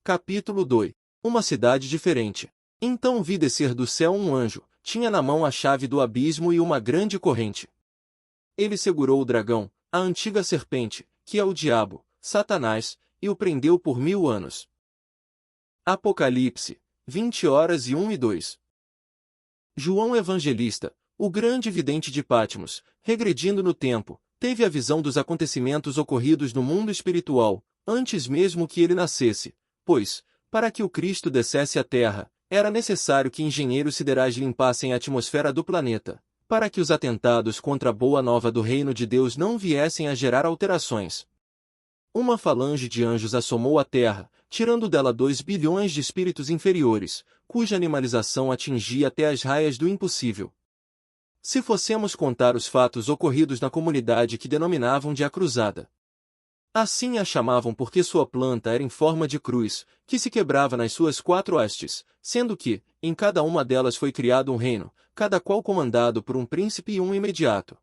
Capítulo 2. Uma cidade diferente. Então vi descer do céu um anjo, tinha na mão a chave do abismo e uma grande corrente. Ele segurou o dragão, a antiga serpente, que é o diabo, Satanás, e o prendeu por 1000 anos. Apocalipse, 20h01-2. João Evangelista, o grande vidente de Patmos, regredindo no tempo, teve a visão dos acontecimentos ocorridos no mundo espiritual, antes mesmo que ele nascesse, pois, para que o Cristo descesse à Terra, era necessário que engenheiros siderais limpassem a atmosfera do planeta, para que os atentados contra a boa nova do reino de Deus não viessem a gerar alterações. Uma falange de anjos assomou a terra, tirando dela 2 bilhões de espíritos inferiores, cuja animalização atingia até as raias do impossível. Se fossemos contar os fatos ocorridos na comunidade que denominavam de a Cruzada. Assim a chamavam porque sua planta era em forma de cruz, que se quebrava nas suas 4 hastes, sendo que, em cada uma delas foi criado um reino, cada qual comandado por um príncipe e um imediato.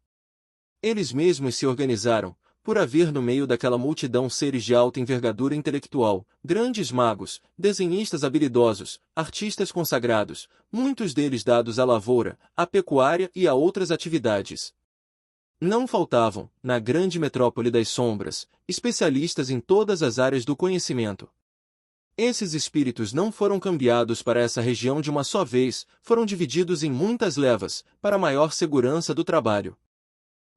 Eles mesmos se organizaram, por haver no meio daquela multidão seres de alta envergadura intelectual, grandes magos, desenhistas habilidosos, artistas consagrados, muitos deles dados à lavoura, à pecuária e a outras atividades. Não faltavam, na grande metrópole das sombras, especialistas em todas as áreas do conhecimento. Esses espíritos não foram cambiados para essa região de uma só vez, foram divididos em muitas levas, para maior segurança do trabalho.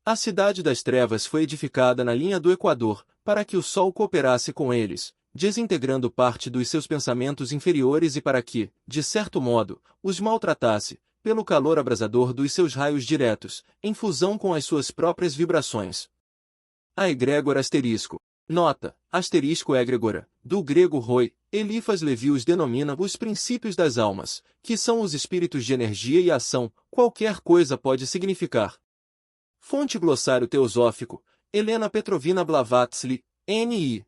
A cidade das trevas foi edificada na linha do Equador, para que o sol cooperasse com eles, desintegrando parte dos seus pensamentos inferiores e para que, de certo modo, os maltratasse, pelo calor abrasador dos seus raios diretos, em fusão com as suas próprias vibrações. A egrégora asterisco. Nota, asterisco egrégora, do grego roi, Elifas Levi os denomina os princípios das almas, que são os espíritos de energia e ação, qualquer coisa pode significar. Fonte glossário teosófico, Helena Petrovna Blavatsky, N.I.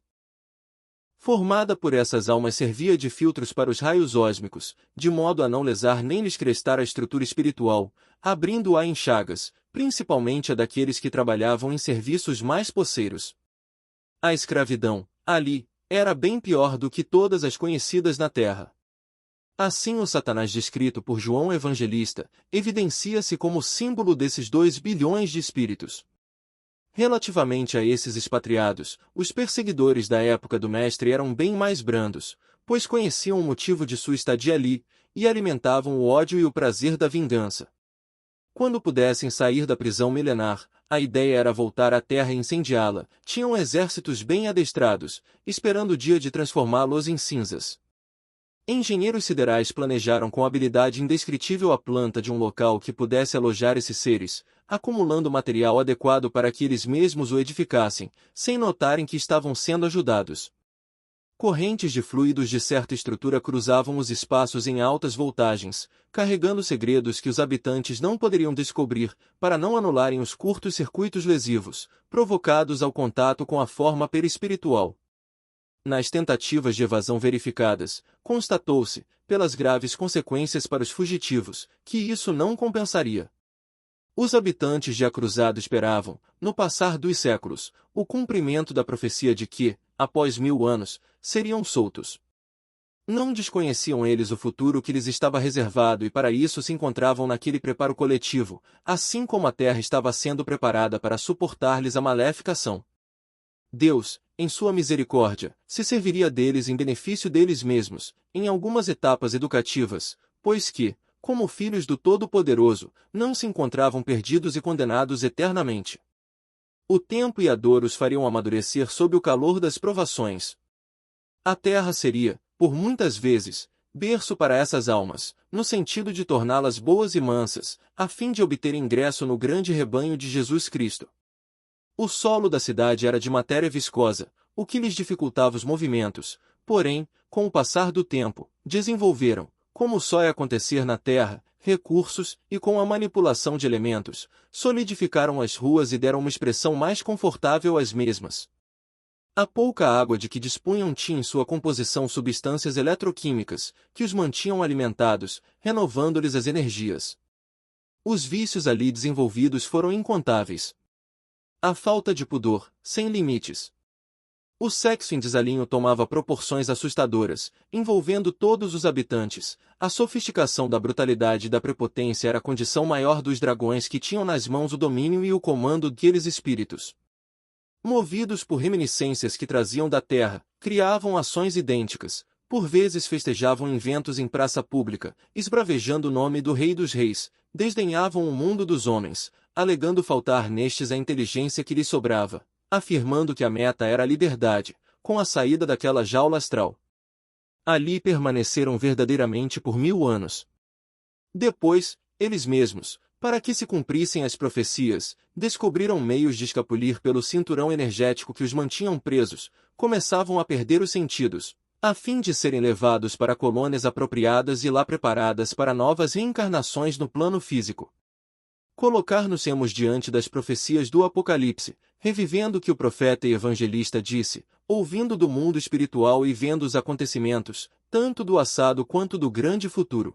Formada por essas almas servia de filtros para os raios ósmicos, de modo a não lesar nem lhes crestar a estrutura espiritual, abrindo-a em chagas, principalmente a daqueles que trabalhavam em serviços mais posseiros. A escravidão, ali, era bem pior do que todas as conhecidas na terra. Assim o Satanás descrito por João Evangelista, evidencia-se como símbolo desses 2 bilhões de espíritos. Relativamente a esses expatriados, os perseguidores da época do Mestre eram bem mais brandos, pois conheciam o motivo de sua estadia ali, e alimentavam o ódio e o prazer da vingança. Quando pudessem sair da prisão milenar, a ideia era voltar à terra e incendiá-la, tinham exércitos bem adestrados, esperando o dia de transformá-los em cinzas. Engenheiros siderais planejaram com habilidade indescritível a planta de um local que pudesse alojar esses seres, acumulando material adequado para que eles mesmos o edificassem, sem notarem que estavam sendo ajudados. Correntes de fluidos de certa estrutura cruzavam os espaços em altas voltagens, carregando segredos que os habitantes não poderiam descobrir, para não anularem os curtos circuitos lesivos, provocados ao contato com a forma perispiritual. Nas tentativas de evasão verificadas, constatou-se, pelas graves consequências para os fugitivos, que isso não compensaria. Os habitantes de A Cruzada esperavam, no passar dos séculos, o cumprimento da profecia de que, após 1000 anos, seriam soltos. Não desconheciam eles o futuro que lhes estava reservado e para isso se encontravam naquele preparo coletivo, assim como a terra estava sendo preparada para suportar-lhes a maléfica ação. Deus, em sua misericórdia, se serviria deles em benefício deles mesmos, em algumas etapas educativas, pois que, como filhos do Todo-Poderoso, não se encontravam perdidos e condenados eternamente. O tempo e a dor os fariam amadurecer sob o calor das provações. A terra seria, por muitas vezes, berço para essas almas, no sentido de torná-las boas e mansas, a fim de obter ingresso no grande rebanho de Jesus Cristo. O solo da cidade era de matéria viscosa, o que lhes dificultava os movimentos, porém, com o passar do tempo, desenvolveram, como só é acontecer na terra, recursos, e com a manipulação de elementos, solidificaram as ruas e deram uma expressão mais confortável às mesmas. A pouca água de que dispunham tinha em sua composição substâncias eletroquímicas, que os mantinham alimentados, renovando-lhes as energias. Os vícios ali desenvolvidos foram incontáveis. A falta de pudor, sem limites. O sexo em desalinho tomava proporções assustadoras, envolvendo todos os habitantes. A sofisticação da brutalidade e da prepotência era a condição maior dos dragões que tinham nas mãos o domínio e o comando daqueles espíritos. Movidos por reminiscências que traziam da terra, criavam ações idênticas, por vezes festejavam inventos em praça pública, esbravejando o nome do Rei dos Reis, desdenhavam o mundo dos homens, alegando faltar nestes a inteligência que lhes sobrava, afirmando que a meta era a liberdade, com a saída daquela jaula astral. Ali permaneceram verdadeiramente por 1000 anos. Depois, eles mesmos, para que se cumprissem as profecias, descobriram meios de escapulir pelo cinturão energético que os mantinham presos, começavam a perder os sentidos, a fim de serem levados para colônias apropriadas e lá preparadas para novas reencarnações no plano físico. Colocar-nos-emos diante das profecias do Apocalipse, revivendo o que o profeta e evangelista disse, ouvindo do mundo espiritual e vendo os acontecimentos, tanto do assado quanto do grande futuro.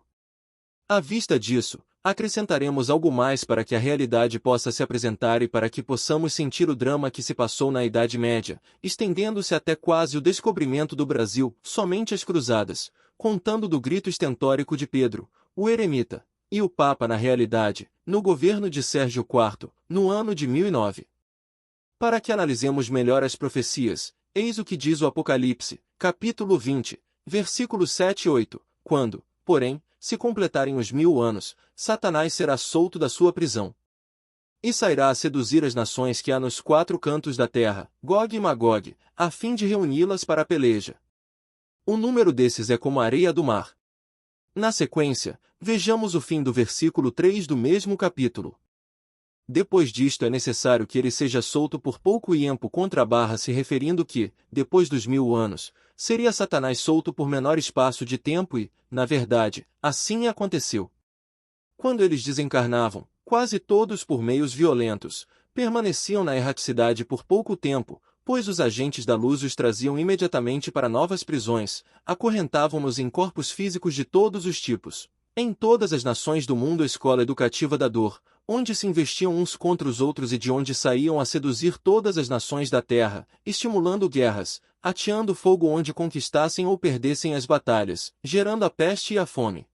À vista disso, acrescentaremos algo mais para que a realidade possa se apresentar e para que possamos sentir o drama que se passou na Idade Média, estendendo-se até quase o descobrimento do Brasil, somente as cruzadas, contando do grito estentórico de Pedro, o eremita, e o Papa na realidade, no governo de Sérgio IV, no ano de 1009. Para que analisemos melhor as profecias, eis o que diz o Apocalipse, capítulo 20, versículos 7 e 8, quando, porém, se completarem os 1000 anos, Satanás será solto da sua prisão. E sairá a seduzir as nações que há nos 4 cantos da terra, Gog e Magog, a fim de reuni-las para a peleja. O número desses é como a areia do mar. Na sequência, vejamos o fim do versículo 3 do mesmo capítulo. Depois disto é necessário que ele seja solto por pouco tempo contra a barra, se referindo que, depois dos 1000 anos, seria Satanás solto por menor espaço de tempo e, na verdade, assim aconteceu. Quando eles desencarnavam, quase todos por meios violentos, permaneciam na erraticidade por pouco tempo, pois os agentes da luz os traziam imediatamente para novas prisões, acorrentavam-nos em corpos físicos de todos os tipos. Em todas as nações do mundo, a escola educativa da dor, onde se investiam uns contra os outros e de onde saíam a seduzir todas as nações da terra, estimulando guerras, ateando fogo onde conquistassem ou perdessem as batalhas, gerando a peste e a fome.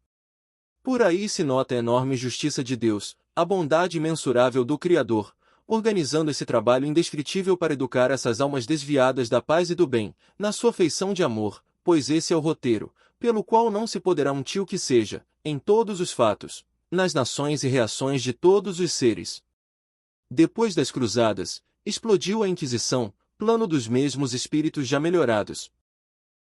Por aí se nota a enorme justiça de Deus, a bondade imensurável do Criador, organizando esse trabalho indescritível para educar essas almas desviadas da paz e do bem, na sua feição de amor, pois esse é o roteiro, pelo qual não se poderá mentir o que seja, em todos os fatos, nas nações e reações de todos os seres. Depois das cruzadas, explodiu a Inquisição, plano dos mesmos espíritos já melhorados.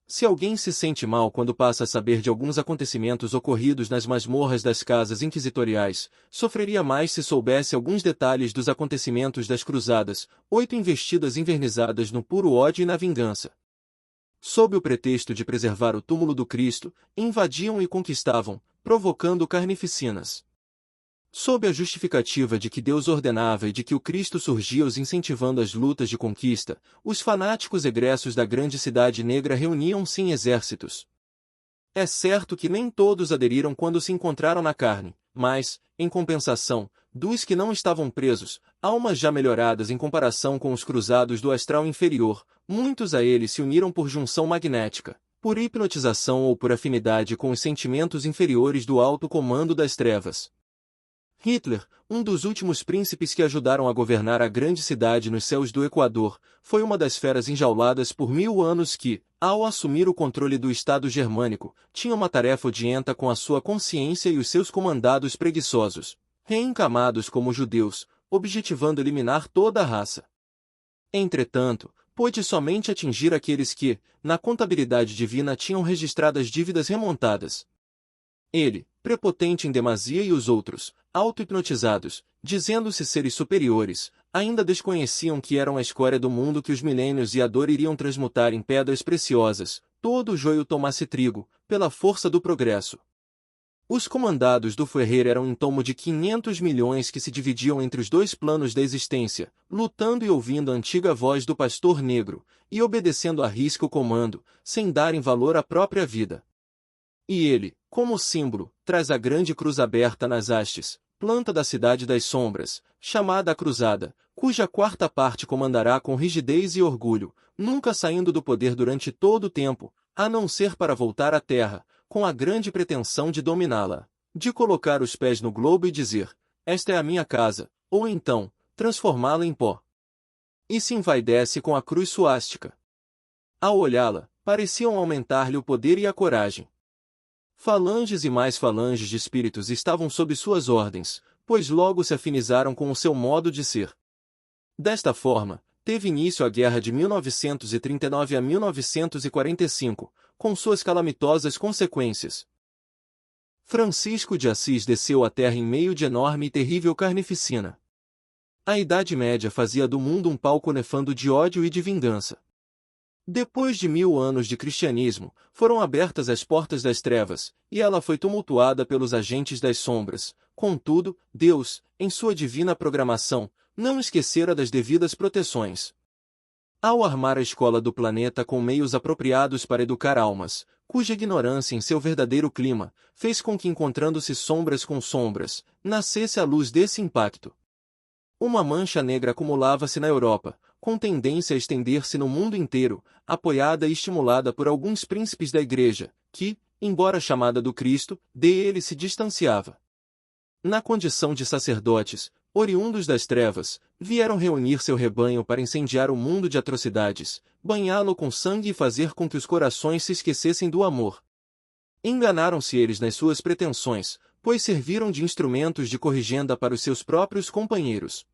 Se alguém se sente mal quando passa a saber de alguns acontecimentos ocorridos nas masmorras das casas inquisitoriais, sofreria mais se soubesse alguns detalhes dos acontecimentos das cruzadas, 8 investidas invernizadas no puro ódio e na vingança. Sob o pretexto de preservar o túmulo do Cristo, invadiam e conquistavam, provocando carnificinas. Sob a justificativa de que Deus ordenava e de que o Cristo surgia os incentivando as lutas de conquista, os fanáticos egressos da grande cidade negra reuniam-se em exércitos. É certo que nem todos aderiram quando se encontraram na carne, mas, em compensação, dos que não estavam presos, almas já melhoradas em comparação com os cruzados do astral inferior, muitos a eles se uniram por junção magnética, por hipnotização ou por afinidade com os sentimentos inferiores do alto comando das trevas. Hitler, um dos últimos príncipes que ajudaram a governar a grande cidade nos céus do Equador, foi uma das feras enjauladas por 1000 anos que, ao assumir o controle do Estado germânico, tinha uma tarefa odienta com a sua consciência e os seus comandados preguiçosos, reencamados como judeus, objetivando eliminar toda a raça. Entretanto, pôde somente atingir aqueles que, na contabilidade divina, tinham registradas dívidas remontadas. Ele, prepotente em demasia, e os outros, auto-hipnotizados, dizendo-se seres superiores, ainda desconheciam que eram a escória do mundo que os milênios e a dor iriam transmutar em pedras preciosas, todo o joio tomasse trigo, pela força do progresso. Os comandados do Führer eram em torno de 500 milhões que se dividiam entre os dois planos da existência, lutando e ouvindo a antiga voz do pastor negro, e obedecendo à risca o comando, sem darem valor à própria vida. E ele, como símbolo, traz a grande cruz aberta nas hastes, planta da Cidade das Sombras, chamada a Cruzada, cuja quarta parte comandará com rigidez e orgulho, nunca saindo do poder durante todo o tempo, a não ser para voltar à Terra, com a grande pretensão de dominá-la, de colocar os pés no globo e dizer, esta é a minha casa, ou então, transformá-la em pó. E se envaidece com a cruz suástica. Ao olhá-la, pareciam aumentar-lhe o poder e a coragem. Falanges e mais falanges de espíritos estavam sob suas ordens, pois logo se afinizaram com o seu modo de ser. Desta forma, teve início a guerra de 1939 a 1945, com suas calamitosas consequências. Francisco de Assis desceu à terra em meio de enorme e terrível carnificina. A Idade Média fazia do mundo um palco nefando de ódio e de vingança. Depois de 1000 anos de cristianismo, foram abertas as portas das trevas, e ela foi tumultuada pelos agentes das sombras. Contudo, Deus, em sua divina programação, não esquecera das devidas proteções. Ao armar a escola do planeta com meios apropriados para educar almas, cuja ignorância em seu verdadeiro clima, fez com que, encontrando-se sombras com sombras, nascesse a luz desse impacto. Uma mancha negra acumulava-se na Europa, com tendência a estender-se no mundo inteiro, apoiada e estimulada por alguns príncipes da Igreja, que, embora chamada do Cristo, dele se distanciava. Na condição de sacerdotes, oriundos das trevas, vieram reunir seu rebanho para incendiar o mundo de atrocidades, banhá-lo com sangue e fazer com que os corações se esquecessem do amor. Enganaram-se eles nas suas pretensões, pois serviram de instrumentos de corrigenda para os seus próprios companheiros.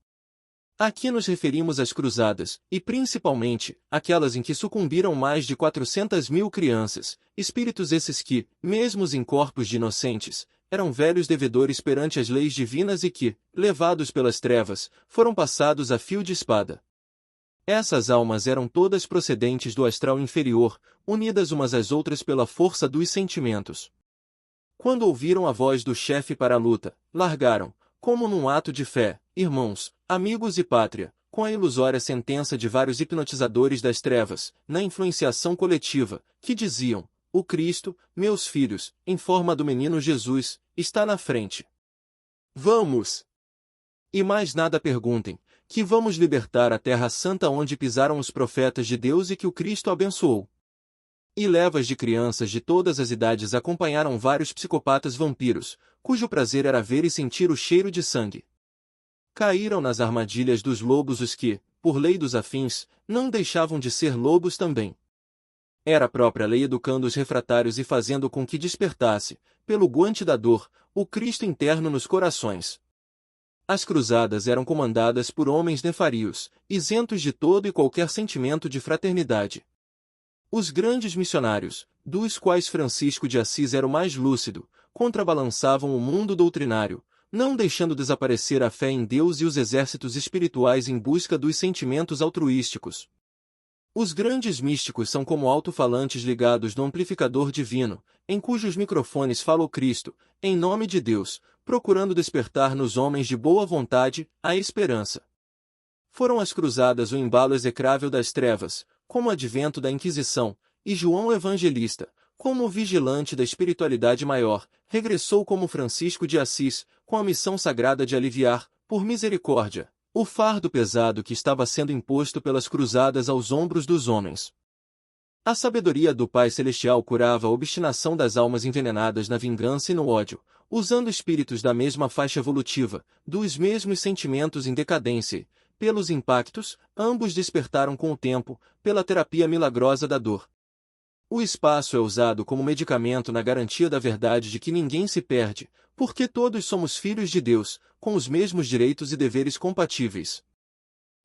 Aqui nos referimos às cruzadas, e principalmente, aquelas em que sucumbiram mais de 400.000 crianças, espíritos esses que, mesmo em corpos de inocentes, eram velhos devedores perante as leis divinas e que, levados pelas trevas, foram passados a fio de espada. Essas almas eram todas procedentes do astral inferior, unidas umas às outras pela força dos sentimentos. Quando ouviram a voz do chefe para a luta, largaram, como num ato de fé, irmãos, amigos e pátria, com a ilusória sentença de vários hipnotizadores das trevas, na influenciação coletiva, que diziam, o Cristo, meus filhos, em forma do menino Jesus, está na frente. Vamos! E mais nada perguntem, que vamos libertar a terra santa onde pisaram os profetas de Deus e que o Cristo abençoou. E levas de crianças de todas as idades acompanharam vários psicopatas vampiros, cujo prazer era ver e sentir o cheiro de sangue. Caíram nas armadilhas dos lobos os que, por lei dos afins, não deixavam de ser lobos também. Era a própria lei educando os refratários e fazendo com que despertasse, pelo guante da dor, o Cristo interno nos corações. As cruzadas eram comandadas por homens nefarios, isentos de todo e qualquer sentimento de fraternidade. Os grandes missionários, dos quais Francisco de Assis era o mais lúcido, contrabalançavam o mundo doutrinário, não deixando desaparecer a fé em Deus e os exércitos espirituais em busca dos sentimentos altruísticos. Os grandes místicos são como alto-falantes ligados no amplificador divino, em cujos microfones fala o Cristo, em nome de Deus, procurando despertar nos homens de boa vontade a esperança. Foram as cruzadas o embalo execrável das trevas, como o advento da Inquisição, e João Evangelista, como o vigilante da espiritualidade maior, regressou como Francisco de Assis, com a missão sagrada de aliviar, por misericórdia, o fardo pesado que estava sendo imposto pelas cruzadas aos ombros dos homens. A sabedoria do Pai Celestial curava a obstinação das almas envenenadas na vingança e no ódio, usando espíritos da mesma faixa evolutiva, dos mesmos sentimentos em decadência e, pelos impactos, ambos despertaram com o tempo, pela terapia milagrosa da dor. O espaço é usado como medicamento na garantia da verdade de que ninguém se perde, porque todos somos filhos de Deus, com os mesmos direitos e deveres compatíveis.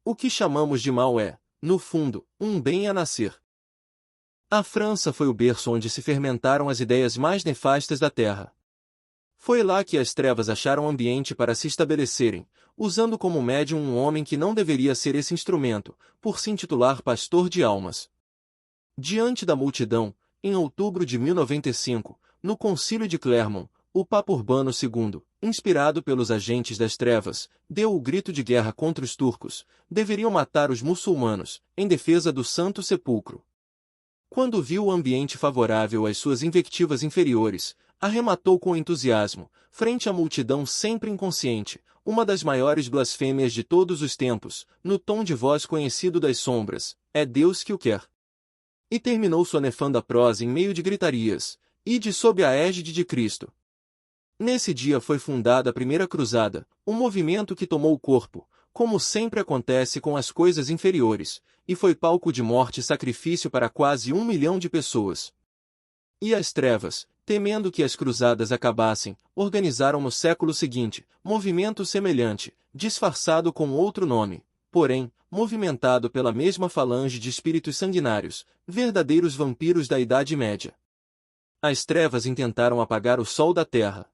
O que chamamos de mal é, no fundo, um bem a nascer. A França foi o berço onde se fermentaram as ideias mais nefastas da Terra. Foi lá que as trevas acharam ambiente para se estabelecerem, usando como médium um homem que não deveria ser esse instrumento, por se intitular pastor de almas. Diante da multidão, em outubro de 1095, no Concílio de Clermont, o Papa Urbano II, inspirado pelos agentes das trevas, deu o grito de guerra contra os turcos, deveriam matar os muçulmanos, em defesa do Santo Sepulcro. Quando viu o ambiente favorável às suas invectivas inferiores, arrematou com entusiasmo, frente à multidão sempre inconsciente, uma das maiores blasfêmias de todos os tempos, no tom de voz conhecido das sombras: é Deus que o quer. E terminou sua nefanda prosa em meio de gritarias: ide sob a égide de Cristo. Nesse dia foi fundada a Primeira Cruzada, um movimento que tomou corpo, como sempre acontece com as coisas inferiores, e foi palco de morte e sacrifício para quase 1 milhão de pessoas. E as trevas, temendo que as cruzadas acabassem, organizaram no século seguinte, movimento semelhante, disfarçado com outro nome, porém, movimentado pela mesma falange de espíritos sanguinários, verdadeiros vampiros da Idade Média. As trevas intentaram apagar o sol da terra.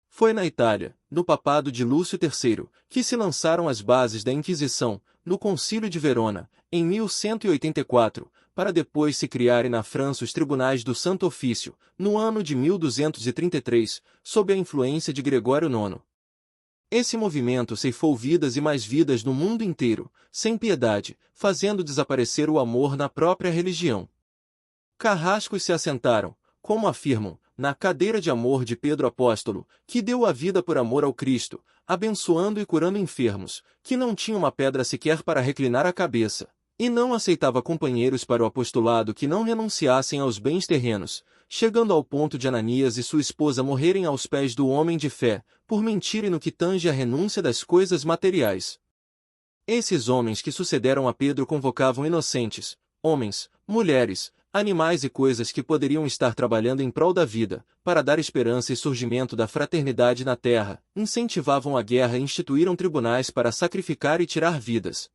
Foi na Itália, no papado de Lúcio III, que se lançaram as bases da Inquisição, no Concílio de Verona, em 1184, para depois se criarem na França os Tribunais do Santo Ofício, no ano de 1233, sob a influência de Gregório IX. Esse movimento ceifou vidas e mais vidas no mundo inteiro, sem piedade, fazendo desaparecer o amor na própria religião. Carrascos se assentaram, como afirmam, na cadeira de amor de Pedro Apóstolo, que deu a vida por amor ao Cristo, abençoando e curando enfermos, que não tinha uma pedra sequer para reclinar a cabeça, e não aceitava companheiros para o apostolado que não renunciassem aos bens terrenos, chegando ao ponto de Ananias e sua esposa morrerem aos pés do homem de fé, por mentirem no que tange a renúncia das coisas materiais. Esses homens que sucederam a Pedro convocavam inocentes, homens, mulheres, animais e coisas que poderiam estar trabalhando em prol da vida, para dar esperança e surgimento da fraternidade na terra, incentivavam a guerra e instituíram tribunais para sacrificar e tirar vidas.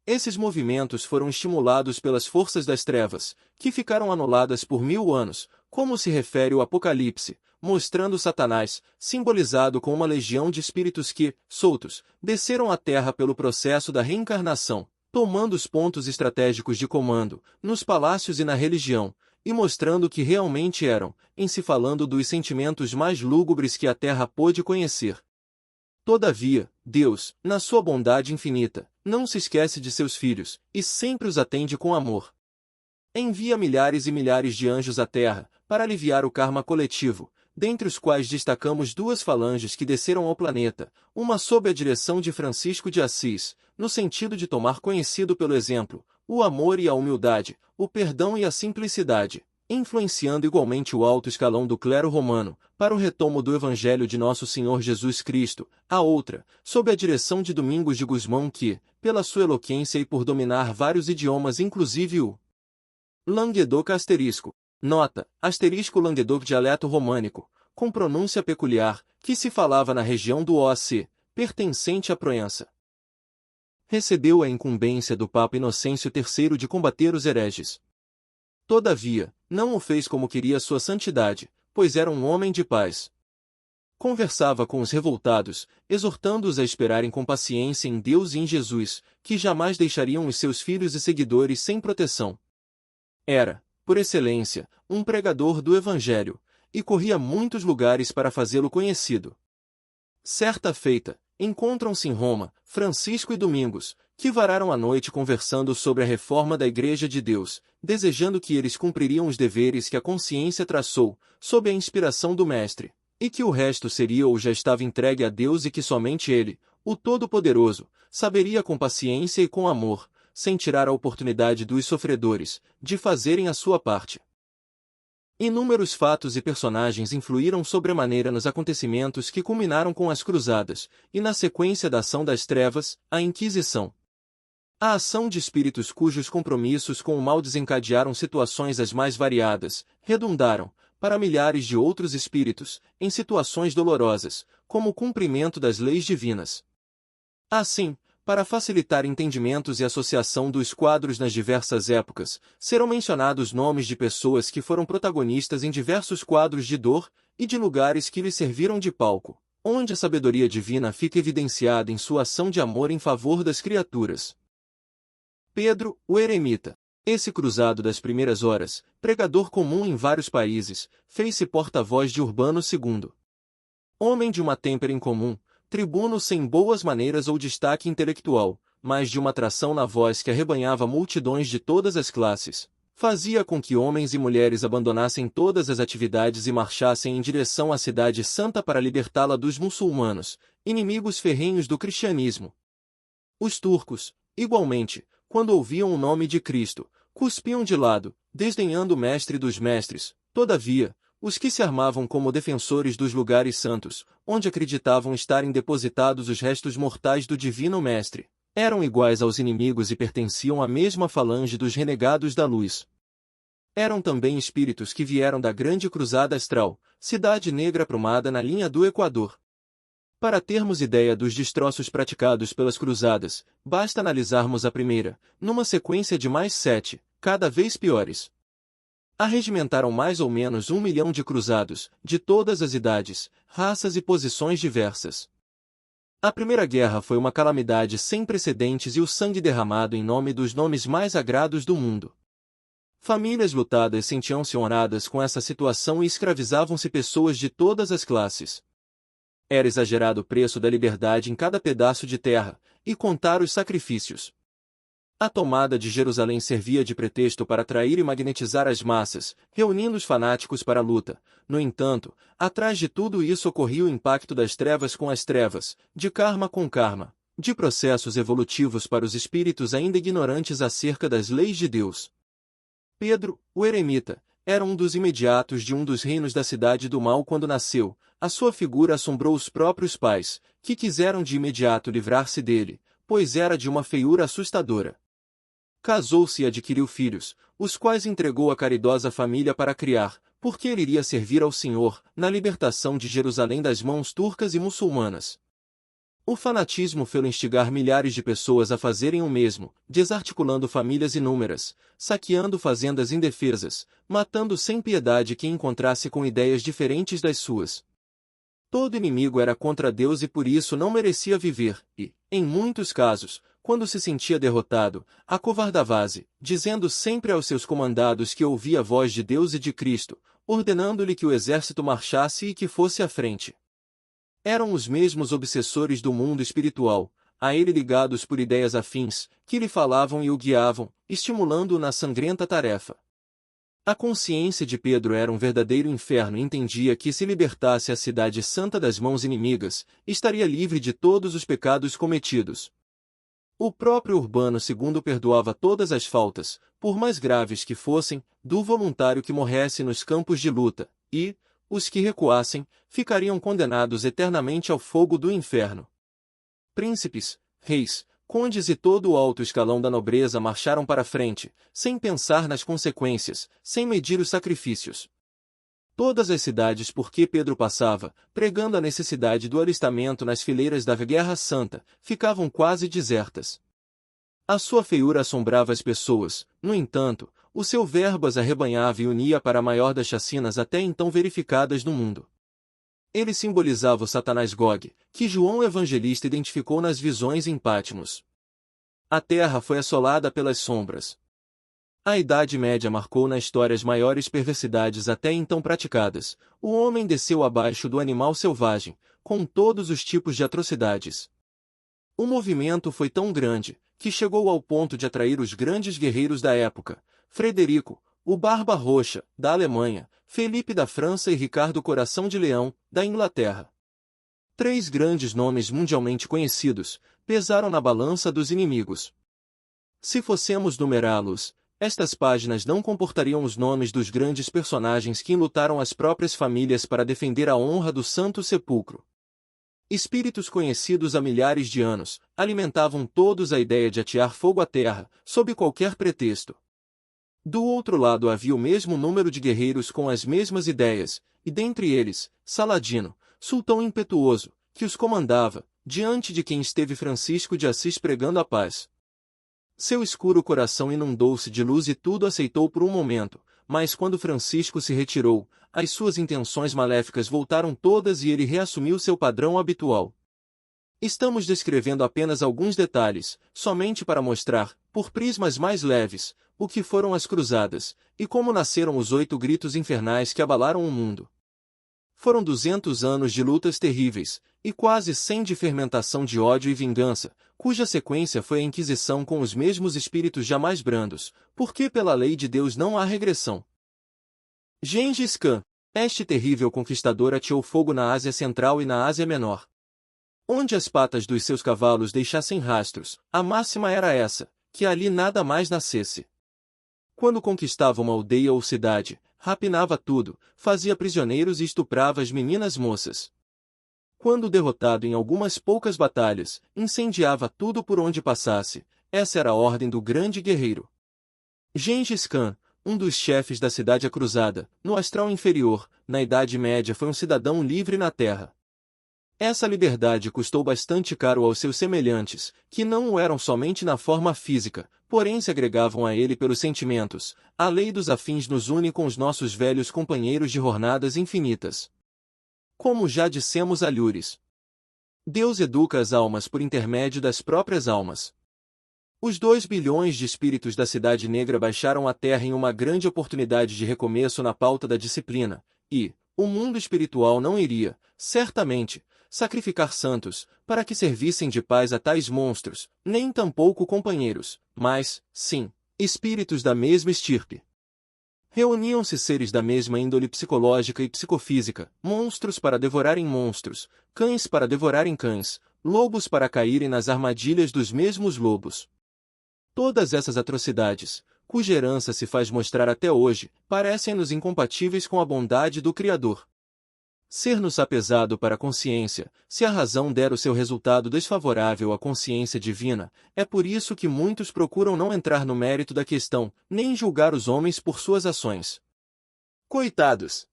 Esses movimentos foram estimulados pelas forças das trevas, que ficaram anuladas por 1000 anos, como se refere o Apocalipse, mostrando Satanás, simbolizado com uma legião de espíritos que, soltos, desceram à terra pelo processo da reencarnação, tomando os pontos estratégicos de comando, nos palácios e na religião, e mostrando o que realmente eram, em se falando dos sentimentos mais lúgubres que a terra pôde conhecer. Todavia, Deus, na sua bondade infinita, não se esquece de seus filhos, e sempre os atende com amor. Envia milhares e milhares de anjos à terra, para aliviar o karma coletivo, dentre os quais destacamos 2 falanges que desceram ao planeta, uma sob a direção de Francisco de Assis, no sentido de tomar conhecido pelo exemplo, o amor e a humildade, o perdão e a simplicidade, influenciando igualmente o alto escalão do clero romano, para o retomo do Evangelho de Nosso Senhor Jesus Cristo, a outra, sob a direção de Domingos de Gusmão que, pela sua eloquência e por dominar vários idiomas inclusive o Languedoc asterisco, nota, asterisco Languedoc dialeto românico, com pronúncia peculiar, que se falava na região do OAC, pertencente à Proença. Recebeu a incumbência do Papa Inocêncio III de combater os hereges. Todavia, não o fez como queria sua santidade, pois era um homem de paz. Conversava com os revoltados, exortando-os a esperarem com paciência em Deus e em Jesus, que jamais deixariam os seus filhos e seguidores sem proteção. Era, por excelência, um pregador do Evangelho, e corria muitos lugares para fazê-lo conhecido. Certa feita, encontram-se em Roma, Francisco e Domingos, que vararam a noite conversando sobre a reforma da Igreja de Deus, desejando que eles cumpririam os deveres que a consciência traçou, sob a inspiração do Mestre, e que o resto seria ou já estava entregue a Deus e que somente Ele, o Todo-Poderoso, saberia com paciência e com amor, sem tirar a oportunidade dos sofredores, de fazerem a sua parte. Inúmeros fatos e personagens influíram sobremaneira nos acontecimentos que culminaram com as Cruzadas, e na sequência da ação das trevas, a Inquisição. A ação de espíritos cujos compromissos com o mal desencadearam situações as mais variadas, redundaram, para milhares de outros espíritos, em situações dolorosas, como o cumprimento das leis divinas. Assim, para facilitar entendimentos e associação dos quadros nas diversas épocas, serão mencionados nomes de pessoas que foram protagonistas em diversos quadros de dor, e de lugares que lhes serviram de palco, onde a sabedoria divina fica evidenciada em sua ação de amor em favor das criaturas. Pedro, o eremita. Esse cruzado das primeiras horas, pregador comum em vários países, fez-se porta-voz de Urbano II. Homem de uma têmpera incomum, tribuno sem boas maneiras ou destaque intelectual, mas de uma atração na voz que arrebanhava multidões de todas as classes. Fazia com que homens e mulheres abandonassem todas as atividades e marchassem em direção à Cidade Santa para libertá-la dos muçulmanos, inimigos ferrenhos do cristianismo. Os turcos, igualmente, quando ouviam o nome de Cristo, cuspiam de lado, desdenhando o mestre dos mestres. Todavia, os que se armavam como defensores dos lugares santos, onde acreditavam estarem depositados os restos mortais do divino mestre, eram iguais aos inimigos e pertenciam à mesma falange dos renegados da luz. Eram também espíritos que vieram da grande cruzada astral, cidade negra aprumada na linha do Equador. Para termos ideia dos destroços praticados pelas cruzadas, basta analisarmos a primeira, numa sequência de mais 7, cada vez piores. Arregimentaram mais ou menos 1 milhão de cruzados, de todas as idades, raças e posições diversas. A Primeira Guerra foi uma calamidade sem precedentes e o sangue derramado em nome dos nomes mais sagrados do mundo. Famílias lutadas sentiam-se honradas com essa situação e escravizavam-se pessoas de todas as classes. Era exagerado o preço da liberdade em cada pedaço de terra, e contar os sacrifícios. A tomada de Jerusalém servia de pretexto para atrair e magnetizar as massas, reunindo os fanáticos para a luta. No entanto, atrás de tudo isso ocorria o impacto das trevas com as trevas, de karma com karma, de processos evolutivos para os espíritos ainda ignorantes acerca das leis de Deus. Pedro, o eremita, era um dos imediatos de um dos reinos da cidade do mal quando nasceu. A sua figura assombrou os próprios pais, que quiseram de imediato livrar-se dele, pois era de uma feiura assustadora. Casou-se e adquiriu filhos, os quais entregou à caridosa família para criar, porque ele iria servir ao Senhor, na libertação de Jerusalém das mãos turcas e muçulmanas. O fanatismo fez instigar milhares de pessoas a fazerem o mesmo, desarticulando famílias inúmeras, saqueando fazendas indefesas, matando sem piedade quem encontrasse com ideias diferentes das suas. Todo inimigo era contra Deus e por isso não merecia viver, e, em muitos casos, quando se sentia derrotado, acovardava-se, dizendo sempre aos seus comandados que ouvia a voz de Deus e de Cristo, ordenando-lhe que o exército marchasse e que fosse à frente. Eram os mesmos obsessores do mundo espiritual, a ele ligados por ideias afins, que lhe falavam e o guiavam, estimulando-o na sangrenta tarefa. A consciência de Pedro era um verdadeiro inferno e entendia que se libertasse a cidade santa das mãos inimigas, estaria livre de todos os pecados cometidos. O próprio Urbano II perdoava todas as faltas, por mais graves que fossem, do voluntário que morresse nos campos de luta, e, os que recuassem, ficariam condenados eternamente ao fogo do inferno. Príncipes, reis, condes e todo o alto escalão da nobreza marcharam para a frente, sem pensar nas consequências, sem medir os sacrifícios. Todas as cidades por que Pedro passava, pregando a necessidade do alistamento nas fileiras da Guerra Santa, ficavam quase desertas. A sua feiura assombrava as pessoas, no entanto, o seu verbo as arrebanhava e unia para a maior das chacinas até então verificadas no mundo. Ele simbolizava o Satanás Gog, que João o Evangelista identificou nas visões em Patmos. A terra foi assolada pelas sombras. A Idade Média marcou na história as maiores perversidades até então praticadas. O homem desceu abaixo do animal selvagem, com todos os tipos de atrocidades. O movimento foi tão grande, que chegou ao ponto de atrair os grandes guerreiros da época, Frederico, o Barba Roxa, da Alemanha, Felipe da França e Ricardo Coração de Leão, da Inglaterra. 3 grandes nomes mundialmente conhecidos, pesaram na balança dos inimigos. Se fossemos numerá-los, estas páginas não comportariam os nomes dos grandes personagens que enlutaram as próprias famílias para defender a honra do Santo Sepulcro. Espíritos conhecidos há milhares de anos, alimentavam todos a ideia de atear fogo à terra, sob qualquer pretexto. Do outro lado havia o mesmo número de guerreiros com as mesmas ideias, e dentre eles, Saladino, sultão impetuoso, que os comandava, diante de quem esteve Francisco de Assis pregando a paz. Seu escuro coração inundou-se de luz e tudo aceitou por um momento, mas quando Francisco se retirou, as suas intenções maléficas voltaram todas e ele reassumiu seu padrão habitual. Estamos descrevendo apenas alguns detalhes, somente para mostrar, por prismas mais leves, o que foram as cruzadas, e como nasceram os 8 gritos infernais que abalaram o mundo. Foram 200 anos de lutas terríveis, e quase 100 de fermentação de ódio e vingança, cuja sequência foi a Inquisição com os mesmos espíritos jamais brandos, porque pela lei de Deus não há regressão. Gengis Khan, este terrível conquistador ateou fogo na Ásia Central e na Ásia Menor. Onde as patas dos seus cavalos deixassem rastros, a máxima era essa, que ali nada mais nascesse. Quando conquistava uma aldeia ou cidade, rapinava tudo, fazia prisioneiros e estuprava as meninas moças. Quando derrotado em algumas poucas batalhas, incendiava tudo por onde passasse. Essa era a ordem do grande guerreiro. Gengis Khan, um dos chefes da cidade cruzada, no astral inferior, na Idade Média foi um cidadão livre na terra. Essa liberdade custou bastante caro aos seus semelhantes, que não o eram somente na forma física, porém se agregavam a ele pelos sentimentos. A lei dos afins nos une com os nossos velhos companheiros de jornadas infinitas. Como já dissemos a Lures, Deus educa as almas por intermédio das próprias almas. Os 2 bilhões de espíritos da Cidade Negra baixaram à Terra em uma grande oportunidade de recomeço na pauta da disciplina, e o mundo espiritual não iria, certamente, sacrificar santos, para que servissem de paz a tais monstros, nem tampouco companheiros, mas, sim, espíritos da mesma estirpe. Reuniam-se seres da mesma índole psicológica e psicofísica, monstros para devorarem monstros, cães para devorarem cães, lobos para caírem nas armadilhas dos mesmos lobos. Todas essas atrocidades, cuja herança se faz mostrar até hoje, parecem-nos incompatíveis com a bondade do Criador. Ser-nos apesado para a consciência, se a razão der o seu resultado desfavorável à consciência divina, é por isso que muitos procuram não entrar no mérito da questão, nem julgar os homens por suas ações. Coitados!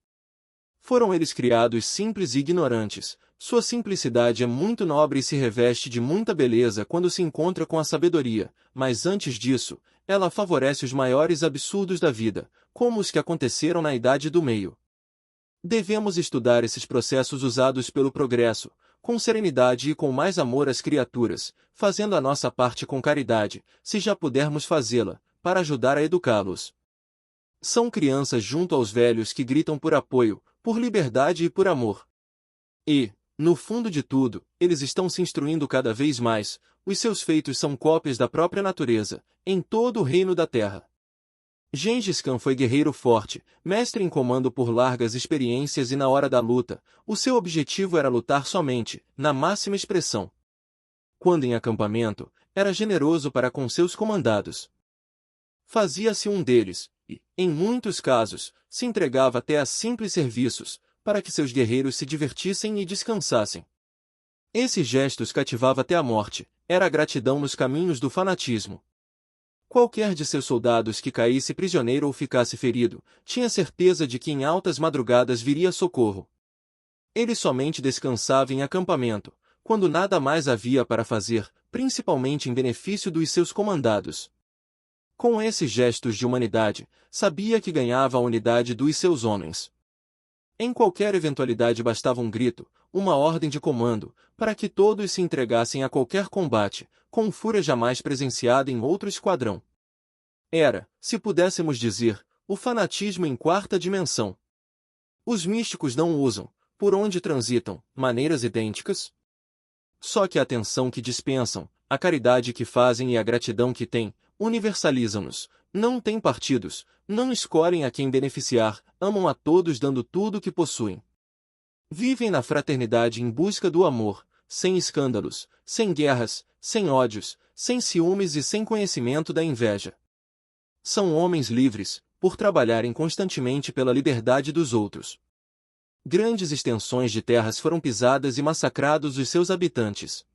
Foram eles criados simples e ignorantes. Sua simplicidade é muito nobre e se reveste de muita beleza quando se encontra com a sabedoria, mas antes disso, ela favorece os maiores absurdos da vida, como os que aconteceram na Idade do Meio. Devemos estudar esses processos usados pelo progresso, com serenidade e com mais amor às criaturas, fazendo a nossa parte com caridade, se já pudermos fazê-la, para ajudar a educá-los. São crianças junto aos velhos que gritam por apoio, por liberdade e por amor. E, no fundo de tudo, eles estão se instruindo cada vez mais, os seus feitos são cópias da própria natureza, em todo o reino da terra. Gengis Khan foi guerreiro forte, mestre em comando por largas experiências e na hora da luta, o seu objetivo era lutar somente, na máxima expressão. Quando em acampamento, era generoso para com seus comandados. Fazia-se um deles, e, em muitos casos, se entregava até a simples serviços, para que seus guerreiros se divertissem e descansassem. Esses gestos cativava até a morte, era a gratidão nos caminhos do fanatismo. Qualquer de seus soldados que caísse prisioneiro ou ficasse ferido, tinha certeza de que em altas madrugadas viria socorro. Ele somente descansava em acampamento, quando nada mais havia para fazer, principalmente em benefício dos seus comandados. Com esses gestos de humanidade, sabia que ganhava a unidade dos seus homens. Em qualquer eventualidade bastava um grito, uma ordem de comando, para que todos se entregassem a qualquer combate, com fúria jamais presenciada em outro esquadrão. Era, se pudéssemos dizer, o fanatismo em 4ª dimensão. Os místicos não usam, por onde transitam, maneiras idênticas? Só que a atenção que dispensam, a caridade que fazem e a gratidão que têm, universalizam-nos, não têm partidos, não escolhem a quem beneficiar, amam a todos dando tudo o que possuem. Vivem na fraternidade em busca do amor, sem escândalos, sem guerras, sem ódios, sem ciúmes e sem conhecimento da inveja. São homens livres, por trabalharem constantemente pela liberdade dos outros. Grandes extensões de terras foram pisadas e massacrados os seus habitantes.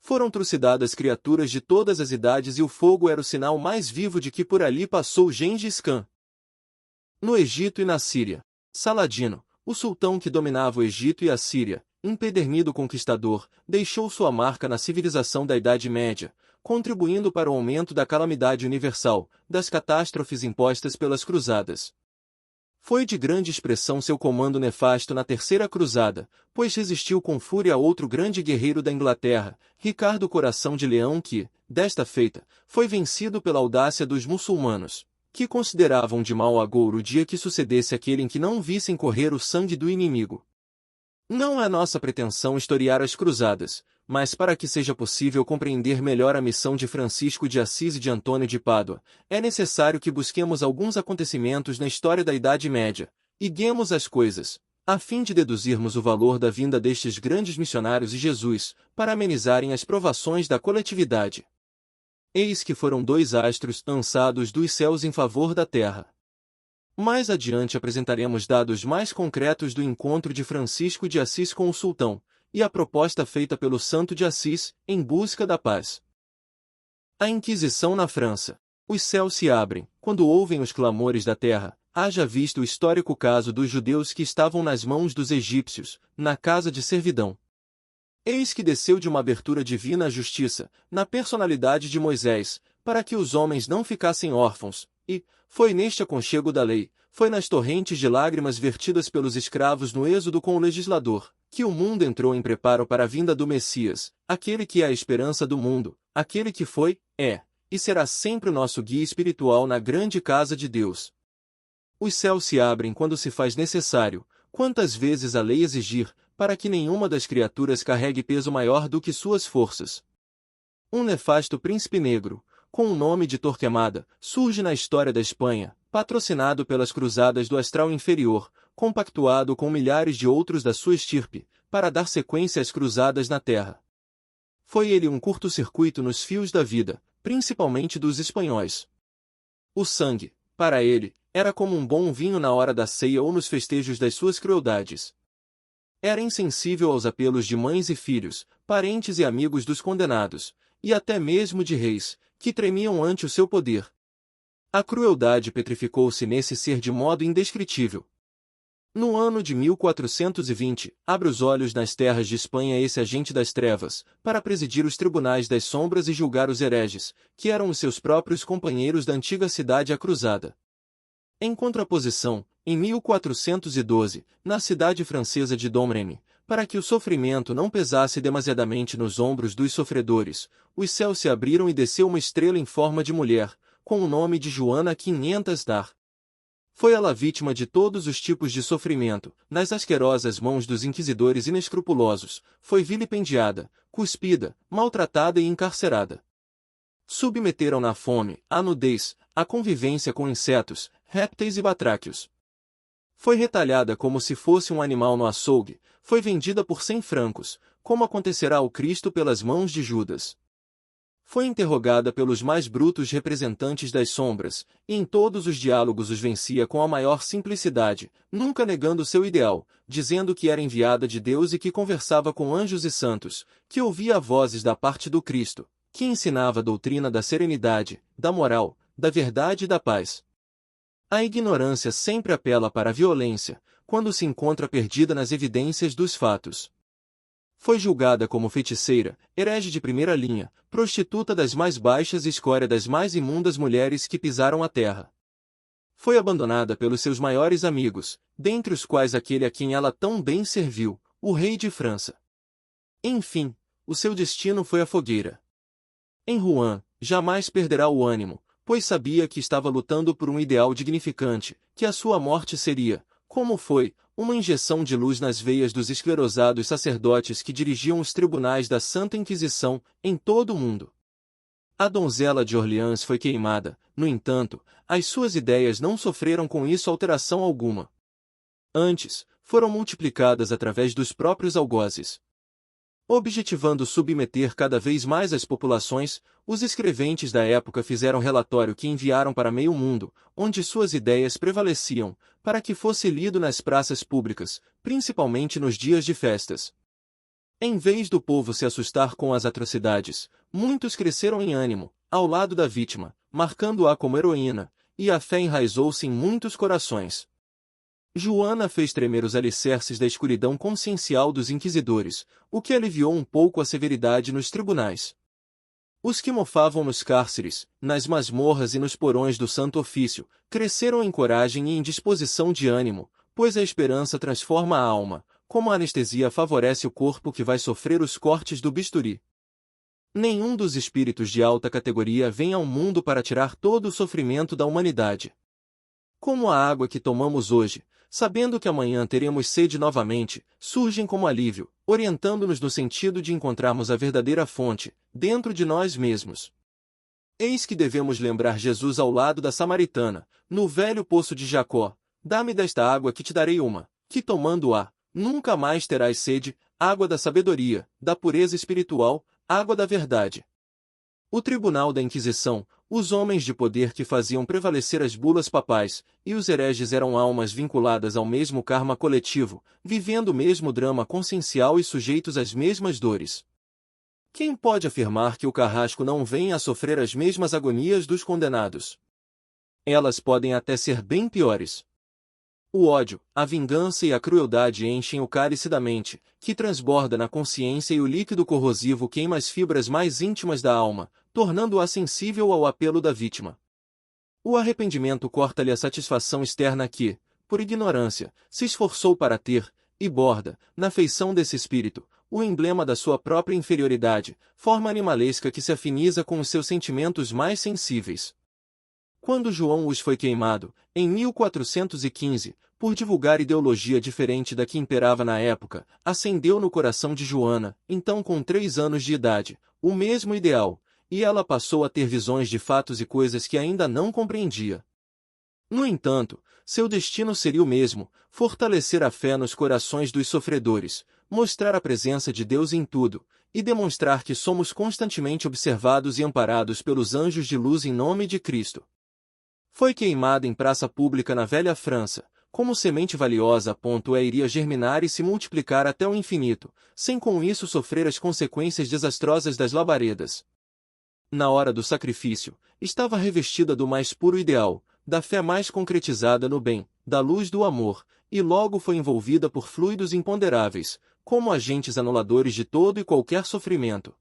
Foram trucidadas criaturas de todas as idades e o fogo era o sinal mais vivo de que por ali passou Gengis Khan. No Egito e na Síria, Saladino, o sultão que dominava o Egito e a Síria, empedernido conquistador, deixou sua marca na civilização da Idade Média, contribuindo para o aumento da calamidade universal, das catástrofes impostas pelas cruzadas. Foi de grande expressão seu comando nefasto na Terceira Cruzada, pois resistiu com fúria a outro grande guerreiro da Inglaterra, Ricardo Coração de Leão que, desta feita, foi vencido pela audácia dos muçulmanos, que consideravam de mau agouro o dia que sucedesse aquele em que não vissem correr o sangue do inimigo. Não é nossa pretensão historiar as cruzadas, mas para que seja possível compreender melhor a missão de Francisco de Assis e de Antônio de Pádua, é necessário que busquemos alguns acontecimentos na história da Idade Média, e guiemos as coisas, a fim de deduzirmos o valor da vinda destes grandes missionários e Jesus, para amenizarem as provações da coletividade. Eis que foram dois astros lançados dos céus em favor da terra. Mais adiante apresentaremos dados mais concretos do encontro de Francisco de Assis com o sultão, e a proposta feita pelo Santo de Assis, em busca da paz. A Inquisição na França. Os céus se abrem, quando ouvem os clamores da terra, haja visto o histórico caso dos judeus que estavam nas mãos dos egípcios, na casa de servidão. Eis que desceu de uma abertura divina a justiça, na personalidade de Moisés, para que os homens não ficassem órfãos, e, foi neste aconchego da lei, foi nas torrentes de lágrimas vertidas pelos escravos no êxodo com o legislador, que o mundo entrou em preparo para a vinda do Messias, aquele que é a esperança do mundo, aquele que foi, é, e será sempre o nosso guia espiritual na grande casa de Deus. Os céus se abrem quando se faz necessário, quantas vezes a lei exigir, para que nenhuma das criaturas carregue peso maior do que suas forças. Um nefasto príncipe negro, com o nome de Torquemada, surge na história da Espanha, patrocinado pelas cruzadas do astral inferior, compactuado com milhares de outros da sua estirpe, para dar sequência às cruzadas na terra. Foi ele um curto-circuito nos fios da vida, principalmente dos espanhóis. O sangue, para ele, era como um bom vinho na hora da ceia ou nos festejos das suas crueldades. Era insensível aos apelos de mães e filhos, parentes e amigos dos condenados, e até mesmo de reis, que tremiam ante o seu poder. A crueldade petrificou-se nesse ser de modo indescritível. No ano de 1420, abre os olhos nas terras de Espanha esse agente das trevas, para presidir os tribunais das sombras e julgar os hereges, que eram os seus próprios companheiros da antiga cidade acruzada. Em contraposição, em 1412, na cidade francesa de Domremy, para que o sofrimento não pesasse demasiadamente nos ombros dos sofredores, os céus se abriram e desceu uma estrela em forma de mulher, com o nome de Joana 500 d'Arc. Foi ela vítima de todos os tipos de sofrimento, nas asquerosas mãos dos inquisidores inescrupulosos, foi vilipendiada, cuspida, maltratada e encarcerada. Submeteram-na à fome, à nudez, à convivência com insetos, répteis e batráquios. Foi retalhada como se fosse um animal no açougue, foi vendida por 100 francos, como acontecerá ao Cristo pelas mãos de Judas. Foi interrogada pelos mais brutos representantes das sombras, e em todos os diálogos os vencia com a maior simplicidade, nunca negando seu ideal, dizendo que era enviada de Deus e que conversava com anjos e santos, que ouvia vozes da parte do Cristo, que ensinava a doutrina da serenidade, da moral, da verdade e da paz. A ignorância sempre apela para a violência, quando se encontra perdida nas evidências dos fatos. Foi julgada como feiticeira, herege de primeira linha, prostituta das mais baixas e escória das mais imundas mulheres que pisaram a terra. Foi abandonada pelos seus maiores amigos, dentre os quais aquele a quem ela tão bem serviu, o rei de França. Enfim, o seu destino foi a fogueira. Em Rouen, jamais perderá o ânimo, pois sabia que estava lutando por um ideal dignificante, que a sua morte seria, como foi, uma injeção de luz nas veias dos esclerosados sacerdotes que dirigiam os tribunais da Santa Inquisição, em todo o mundo. A donzela de Orleans foi queimada, no entanto, as suas ideias não sofreram com isso alteração alguma. Antes, foram multiplicadas através dos próprios algozes. Objetivando submeter cada vez mais as populações, os escreventes da época fizeram relatório que enviaram para meio mundo, onde suas ideias prevaleciam, para que fosse lido nas praças públicas, principalmente nos dias de festas. Em vez do povo se assustar com as atrocidades, muitos cresceram em ânimo, ao lado da vítima, marcando-a como heroína, e a fé enraizou-se em muitos corações. Joana fez tremer os alicerces da escuridão consciencial dos inquisidores, o que aliviou um pouco a severidade nos tribunais. Os que mofavam nos cárceres, nas masmorras e nos porões do Santo Ofício, cresceram em coragem e em disposição de ânimo, pois a esperança transforma a alma, como a anestesia favorece o corpo que vai sofrer os cortes do bisturi. Nenhum dos espíritos de alta categoria vem ao mundo para tirar todo o sofrimento da humanidade. Como a água que tomamos hoje, sabendo que amanhã teremos sede novamente, surgem como alívio, orientando-nos no sentido de encontrarmos a verdadeira fonte, dentro de nós mesmos. Eis que devemos lembrar Jesus ao lado da samaritana, no velho poço de Jacó: dá-me desta água que te darei uma, que tomando-a, nunca mais terás sede, água da sabedoria, da pureza espiritual, água da verdade. O tribunal da Inquisição, os homens de poder que faziam prevalecer as bulas papais, e os hereges eram almas vinculadas ao mesmo karma coletivo, vivendo o mesmo drama consciencial e sujeitos às mesmas dores. Quem pode afirmar que o carrasco não venha a sofrer as mesmas agonias dos condenados? Elas podem até ser bem piores. O ódio, a vingança e a crueldade enchem o cálice da mente, que transborda na consciência, e o líquido corrosivo queima as fibras mais íntimas da alma, tornando-a sensível ao apelo da vítima. O arrependimento corta-lhe a satisfação externa que, por ignorância, se esforçou para ter, e borda, na feição desse espírito, o emblema da sua própria inferioridade, forma animalesca que se afiniza com os seus sentimentos mais sensíveis. Quando João Hus foi queimado, em 1415, por divulgar ideologia diferente da que imperava na época, acendeu no coração de Joana, então com 3 anos de idade, o mesmo ideal, e ela passou a ter visões de fatos e coisas que ainda não compreendia. No entanto, seu destino seria o mesmo: fortalecer a fé nos corações dos sofredores, mostrar a presença de Deus em tudo, e demonstrar que somos constantemente observados e amparados pelos anjos de luz em nome de Cristo. Foi queimada em praça pública na velha França, como semente valiosa a ponto iria germinar e se multiplicar até o infinito, sem com isso sofrer as consequências desastrosas das labaredas. Na hora do sacrifício, estava revestida do mais puro ideal, da fé mais concretizada no bem, da luz do amor, e logo foi envolvida por fluidos imponderáveis, como agentes anuladores de todo e qualquer sofrimento.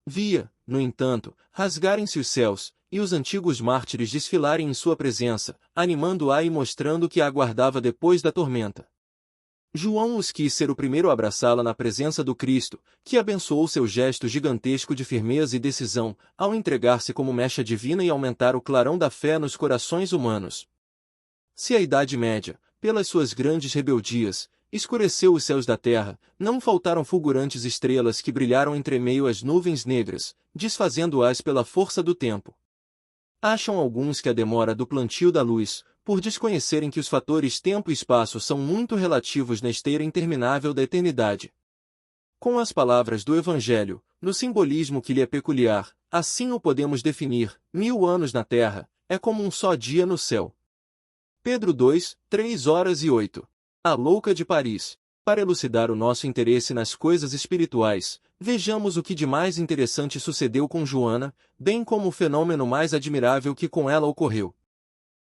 Via, no entanto, rasgarem-se os céus, e os antigos mártires desfilarem em sua presença, animando-a e mostrando o que a aguardava depois da tormenta. João Hus quis ser o primeiro a abraçá-la na presença do Cristo, que abençoou seu gesto gigantesco de firmeza e decisão, ao entregar-se como mecha divina e aumentar o clarão da fé nos corações humanos. Se a Idade Média, pelas suas grandes rebeldias, escureceu os céus da terra, não faltaram fulgurantes estrelas que brilharam entre meio às nuvens negras, desfazendo-as pela força do tempo. Acham alguns que a demora do plantio da luz, por desconhecerem que os fatores tempo e espaço são muito relativos na esteira interminável da eternidade. Com as palavras do Evangelho, no simbolismo que lhe é peculiar, assim o podemos definir: 1000 anos na terra, é como um só dia no céu. Pedro 2, 3:08. A louca de Paris. Para elucidar o nosso interesse nas coisas espirituais, vejamos o que de mais interessante sucedeu com Joana, bem como o fenômeno mais admirável que com ela ocorreu.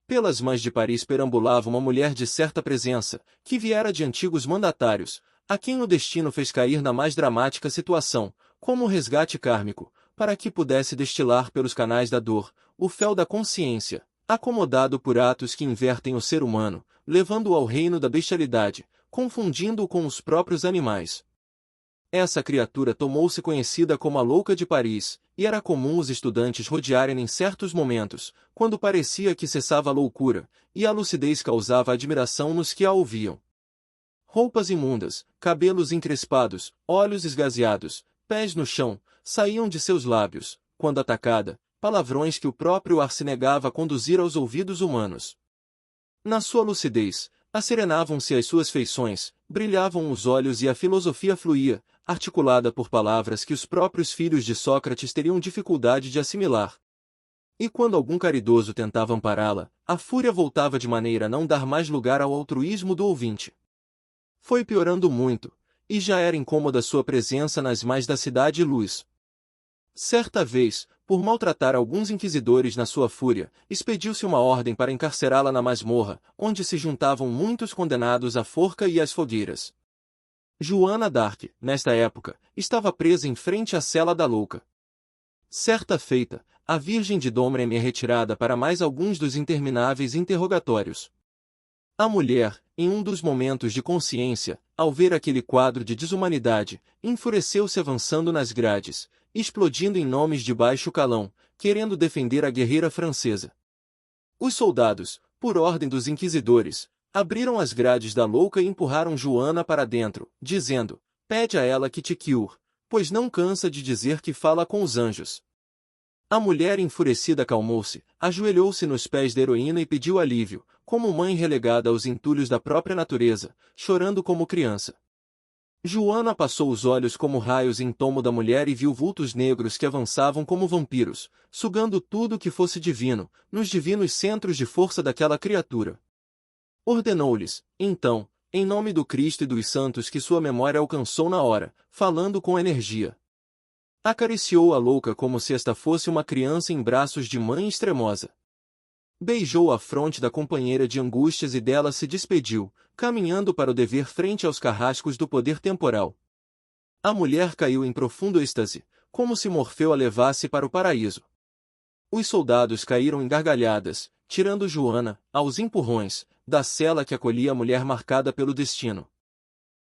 Pelas mães de Paris perambulava uma mulher de certa presença, que viera de antigos mandatários, a quem o destino fez cair na mais dramática situação, como um resgate kármico, para que pudesse destilar pelos canais da dor, o fel da consciência, acomodado por atos que invertem o ser humano, levando-o ao reino da bestialidade, confundindo-o com os próprios animais. Essa criatura tomou-se conhecida como a louca de Paris, e era comum os estudantes rodearem em certos momentos, quando parecia que cessava a loucura, e a lucidez causava admiração nos que a ouviam. Roupas imundas, cabelos encrespados, olhos esgazeados, pés no chão, saíam de seus lábios, quando atacada, palavrões que o próprio ar se negava a conduzir aos ouvidos humanos. Na sua lucidez, acerenavam-se as suas feições, brilhavam os olhos e a filosofia fluía, articulada por palavras que os próprios filhos de Sócrates teriam dificuldade de assimilar. E quando algum caridoso tentava ampará-la, a fúria voltava de maneira a não dar mais lugar ao altruísmo do ouvinte. Foi piorando muito, e já era incômoda sua presença nas mais da cidade luz. Certa vez, por maltratar alguns inquisidores na sua fúria, expediu-se uma ordem para encarcerá-la na masmorra, onde se juntavam muitos condenados à forca e às fogueiras. Joana d'Arc, nesta época, estava presa em frente à cela da louca. Certa feita, a Virgem de Domremy é retirada para mais alguns dos intermináveis interrogatórios. A mulher, em um dos momentos de consciência, ao ver aquele quadro de desumanidade, enfureceu-se avançando nas grades, explodindo em nomes de baixo calão, querendo defender a guerreira francesa. Os soldados, por ordem dos inquisidores, Abriram as grades da louca e empurraram Joana para dentro, dizendo: pede a ela que te cure, pois não cansa de dizer que fala com os anjos. A mulher enfurecida acalmou-se, ajoelhou-se nos pés da heroína e pediu alívio, como mãe relegada aos entulhos da própria natureza, chorando como criança. Joana passou os olhos como raios em tomo da mulher e viu vultos negros que avançavam como vampiros, sugando tudo que fosse divino, nos divinos centros de força daquela criatura. Ordenou-lhes, então, em nome do Cristo e dos santos que sua memória alcançou na hora, falando com energia. Acariciou a louca como se esta fosse uma criança em braços de mãe extremosa. Beijou a fronte da companheira de angústias e dela se despediu, caminhando para o dever frente aos carrascos do poder temporal. A mulher caiu em profundo êxtase, como se Morfeu a levasse para o paraíso. Os soldados caíram em gargalhadas, tirando Joana, aos empurrões, da cela que acolhia a mulher marcada pelo destino.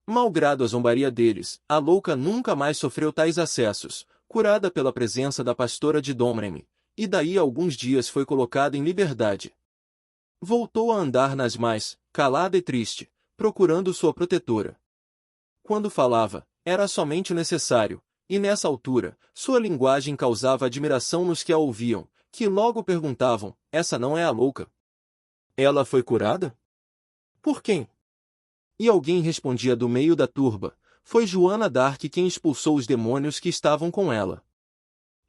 Malgrado a zombaria deles, a louca nunca mais sofreu tais acessos, curada pela presença da pastora de Domremy, e daí a alguns dias foi colocada em liberdade. Voltou a andar nas mais, calada e triste, procurando sua protetora. Quando falava, era somente o necessário, e nessa altura, sua linguagem causava admiração nos que a ouviam, que logo perguntavam: essa não é a louca? Ela foi curada? Por quem? E alguém respondia do meio da turba: foi Joana d'Arc quem expulsou os demônios que estavam com ela.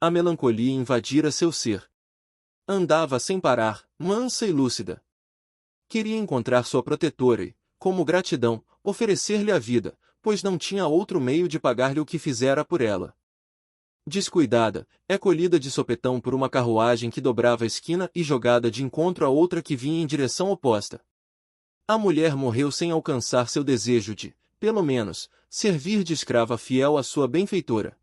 A melancolia invadira seu ser. Andava sem parar, mansa e lúcida. Queria encontrar sua protetora e, como gratidão, oferecer-lhe a vida, pois não tinha outro meio de pagar-lhe o que fizera por ela. Descuidada, é colhida de sopetão por uma carruagem que dobrava a esquina e jogada de encontro a outra que vinha em direção oposta. A mulher morreu sem alcançar seu desejo de, pelo menos, servir de escrava fiel à sua benfeitora.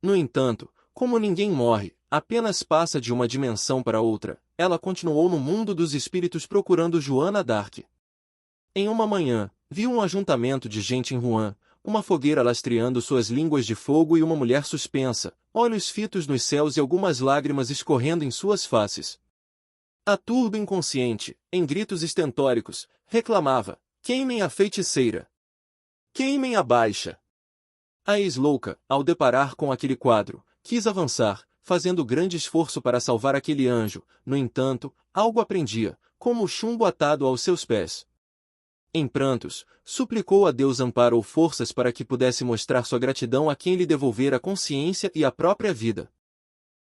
No entanto, como ninguém morre, apenas passa de uma dimensão para outra, ela continuou no mundo dos espíritos procurando Joana d'Arc. Em uma manhã, viu um ajuntamento de gente em Rouen, uma fogueira lastreando suas línguas de fogo e uma mulher suspensa, olhos fitos nos céus e algumas lágrimas escorrendo em suas faces. A turba inconsciente, em gritos estentóricos, reclamava: queimem a feiticeira! Queimem a baixa! A ex-louca, ao deparar com aquele quadro, quis avançar, fazendo grande esforço para salvar aquele anjo, no entanto, algo aprendia, como o chumbo atado aos seus pés. Em prantos, suplicou a Deus amparo ou forças para que pudesse mostrar sua gratidão a quem lhe devolvera a consciência e a própria vida.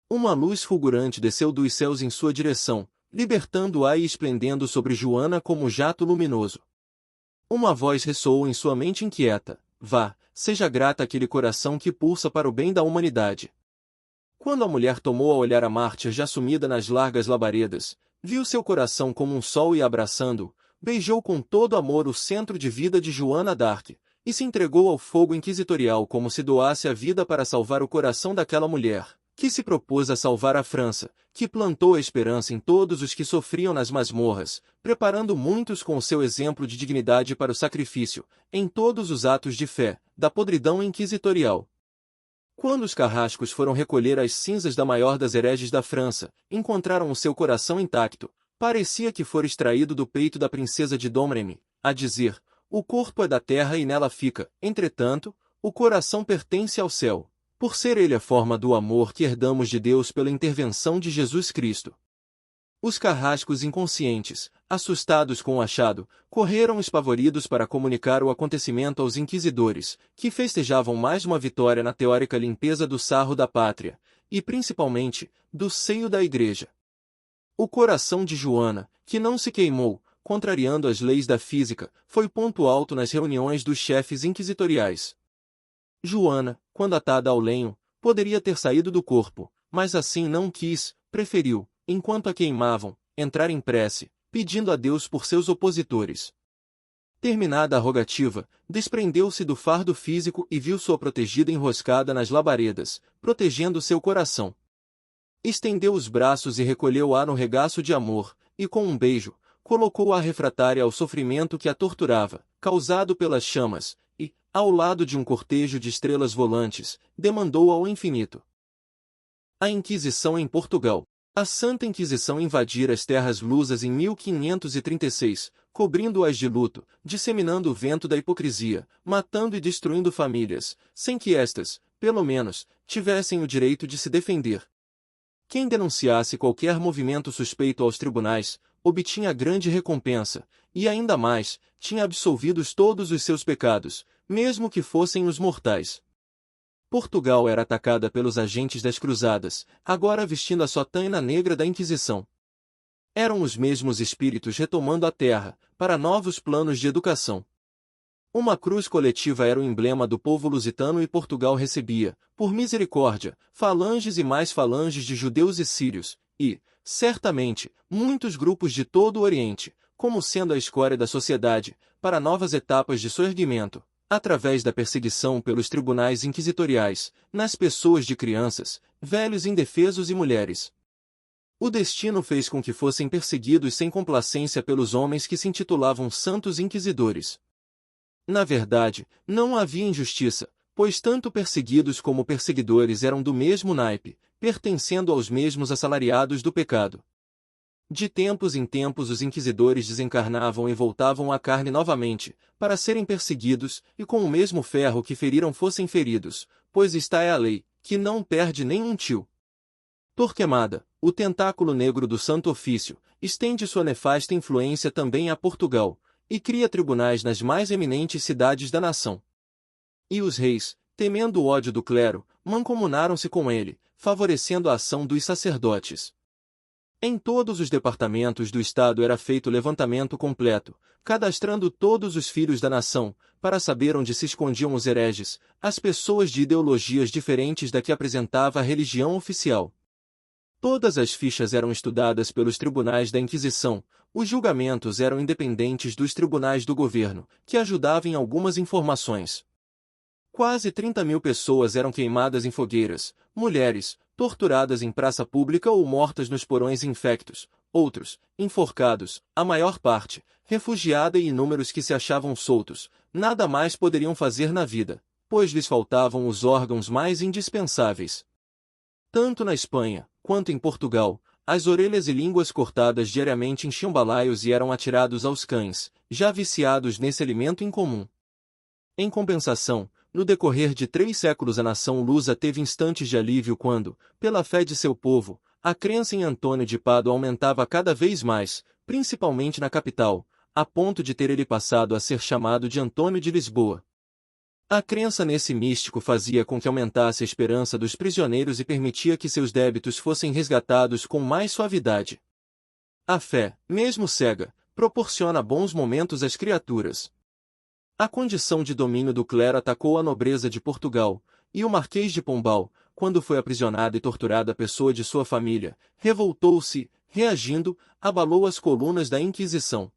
Uma luz fulgurante desceu dos céus em sua direção, libertando-a e esplendendo sobre Joana como jato luminoso. Uma voz ressoou em sua mente inquieta: vá, seja grata àquele coração que pulsa para o bem da humanidade. Quando a mulher tomou a olhar a mártir já sumida nas largas labaredas, viu seu coração como um sol e abraçando-o, beijou com todo amor o centro de vida de Joana d'Arc, e se entregou ao fogo inquisitorial como se doasse a vida para salvar o coração daquela mulher, que se propôs a salvar a França, que plantou a esperança em todos os que sofriam nas masmorras, preparando muitos com o seu exemplo de dignidade para o sacrifício, em todos os atos de fé, da podridão inquisitorial. Quando os carrascos foram recolher as cinzas da maior das hereges da França, encontraram o seu coração intacto. Parecia que fora extraído do peito da princesa de Domremy, a dizer: o corpo é da terra e nela fica, entretanto, o coração pertence ao céu, por ser ele a forma do amor que herdamos de Deus pela intervenção de Jesus Cristo. Os carrascos inconscientes, assustados com o achado, correram espavoridos para comunicar o acontecimento aos inquisidores, que festejavam mais uma vitória na teórica limpeza do sarro da pátria, e principalmente, do seio da Igreja. O coração de Joana, que não se queimou, contrariando as leis da física, foi ponto alto nas reuniões dos chefes inquisitoriais. Joana, quando atada ao lenho, poderia ter saído do corpo, mas assim não quis, preferiu, enquanto a queimavam, entrar em prece, pedindo a Deus por seus opositores. Terminada a rogativa, desprendeu-se do fardo físico e viu sua protegida enroscada nas labaredas, protegendo seu coração. Estendeu os braços e recolheu-a no regaço de amor, e com um beijo, colocou-a refratária ao sofrimento que a torturava, causado pelas chamas, e, ao lado de um cortejo de estrelas volantes, demandou-a ao infinito. A Inquisição em Portugal. A Santa Inquisição invadira as terras lusas em 1536, cobrindo-as de luto, disseminando o vento da hipocrisia, matando e destruindo famílias, sem que estas, pelo menos, tivessem o direito de se defender. Quem denunciasse qualquer movimento suspeito aos tribunais, obtinha grande recompensa, e ainda mais, tinha absolvidos todos os seus pecados, mesmo que fossem os mortais. Portugal era atacada pelos agentes das cruzadas, agora vestindo a sotaina negra da Inquisição. Eram os mesmos espíritos retomando a terra, para novos planos de educação. Uma cruz coletiva era o emblema do povo lusitano e Portugal recebia, por misericórdia, falanges e mais falanges de judeus e sírios, e, certamente, muitos grupos de todo o Oriente, como sendo a escória da sociedade, para novas etapas de soerguimento, através da perseguição pelos tribunais inquisitoriais, nas pessoas de crianças, velhos indefesos e mulheres. O destino fez com que fossem perseguidos sem complacência pelos homens que se intitulavam santos inquisidores. Na verdade, não havia injustiça, pois tanto perseguidos como perseguidores eram do mesmo naipe, pertencendo aos mesmos assalariados do pecado. De tempos em tempos os inquisidores desencarnavam e voltavam à carne novamente, para serem perseguidos, e com o mesmo ferro que feriram fossem feridos, pois esta é a lei, que não perde nem um tio. Torquemada, o tentáculo negro do Santo Ofício, estende sua nefasta influência também a Portugal, e cria tribunais nas mais eminentes cidades da nação. E os reis, temendo o ódio do clero, mancomunaram-se com ele, favorecendo a ação dos sacerdotes. Em todos os departamentos do Estado era feito levantamento completo, cadastrando todos os filhos da nação, para saber onde se escondiam os hereges, as pessoas de ideologias diferentes da que apresentava a religião oficial. Todas as fichas eram estudadas pelos tribunais da Inquisição, os julgamentos eram independentes dos tribunais do governo, que ajudavam em algumas informações. Quase 30.000 pessoas eram queimadas em fogueiras, mulheres, torturadas em praça pública ou mortas nos porões infectos, outros, enforcados, a maior parte, refugiada e inúmeros que se achavam soltos, nada mais poderiam fazer na vida, pois lhes faltavam os órgãos mais indispensáveis. Tanto na Espanha, quanto em Portugal, as orelhas e línguas cortadas diariamente enchiam balaios e eram atirados aos cães, já viciados nesse alimento incomum. Em compensação, no decorrer de 3 séculos a nação lusa teve instantes de alívio quando, pela fé de seu povo, a crença em Antônio de Pádua aumentava cada vez mais, principalmente na capital, a ponto de ter ele passado a ser chamado de Antônio de Lisboa. A crença nesse místico fazia com que aumentasse a esperança dos prisioneiros e permitia que seus débitos fossem resgatados com mais suavidade. A fé, mesmo cega, proporciona bons momentos às criaturas. A condição de domínio do clero atacou a nobreza de Portugal, e o Marquês de Pombal, quando foi aprisionada e torturada a pessoa de sua família, revoltou-se, reagindo, abalou as colunas da Inquisição.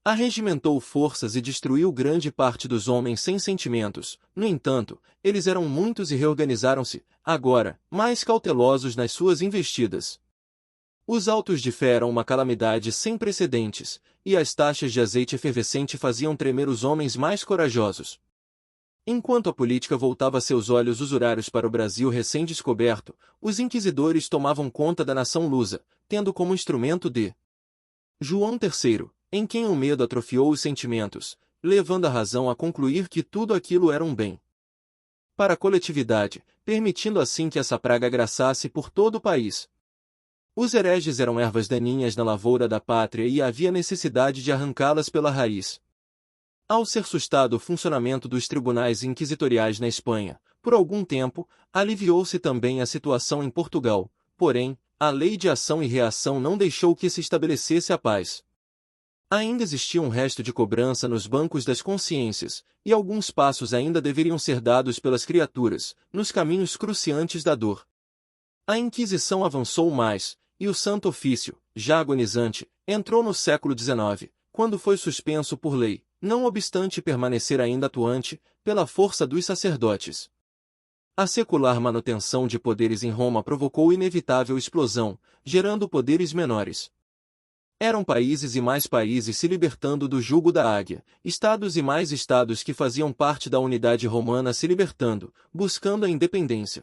Arregimentou forças e destruiu grande parte dos homens sem sentimentos. No entanto, eles eram muitos e reorganizaram-se, agora, mais cautelosos nas suas investidas. Os autos de fé eram uma calamidade sem precedentes, e as taxas de azeite efervescente faziam tremer os homens mais corajosos. Enquanto a política voltava seus olhos usurários para o Brasil recém-descoberto, os inquisidores tomavam conta da nação lusa, tendo como instrumento de João III, em quem o medo atrofiou os sentimentos, levando a razão a concluir que tudo aquilo era um bem para a coletividade, permitindo assim que essa praga graçasse por todo o país. Os hereges eram ervas daninhas na lavoura da pátria e havia necessidade de arrancá-las pela raiz. Ao ser sustado o funcionamento dos tribunais inquisitoriais na Espanha, por algum tempo, aliviou-se também a situação em Portugal, porém, a lei de ação e reação não deixou que se estabelecesse a paz. Ainda existia um resto de cobrança nos bancos das consciências, e alguns passos ainda deveriam ser dados pelas criaturas, nos caminhos cruciantes da dor. A Inquisição avançou mais, e o Santo Ofício, já agonizante, entrou no século XIX, quando foi suspenso por lei, não obstante permanecer ainda atuante, pela força dos sacerdotes. A secular manutenção de poderes em Roma provocou inevitável explosão, gerando poderes menores. Eram países e mais países se libertando do jugo da águia, estados e mais estados que faziam parte da unidade romana se libertando, buscando a independência.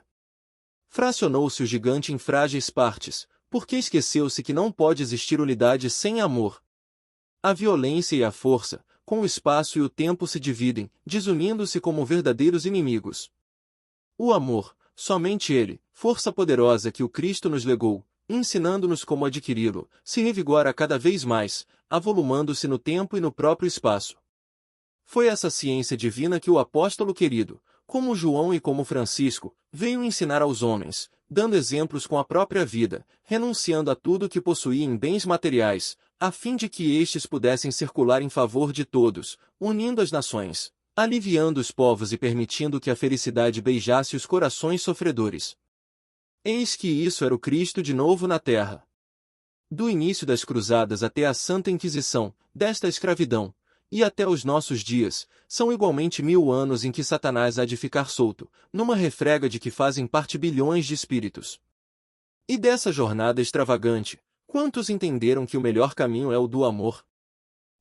Fracionou-se o gigante em frágeis partes, porque esqueceu-se que não pode existir unidade sem amor. A violência e a força, com o espaço e o tempo se dividem, desunindo-se como verdadeiros inimigos. O amor, somente ele, força poderosa que o Cristo nos legou, ensinando-nos como adquiri-lo, se revigora cada vez mais, avolumando-se no tempo e no próprio espaço. Foi essa ciência divina que o apóstolo querido, como João e como Francisco, veio ensinar aos homens, dando exemplos com a própria vida, renunciando a tudo que possuía em bens materiais, a fim de que estes pudessem circular em favor de todos, unindo as nações, aliviando os povos e permitindo que a felicidade beijasse os corações sofredores. Eis que isso era o Cristo de novo na terra. Do início das cruzadas até a Santa Inquisição, desta escravidão, e até os nossos dias, são igualmente 1000 anos em que Satanás há de ficar solto, numa refrega de que fazem parte bilhões de espíritos. E dessa jornada extravagante, quantos entenderam que o melhor caminho é o do amor?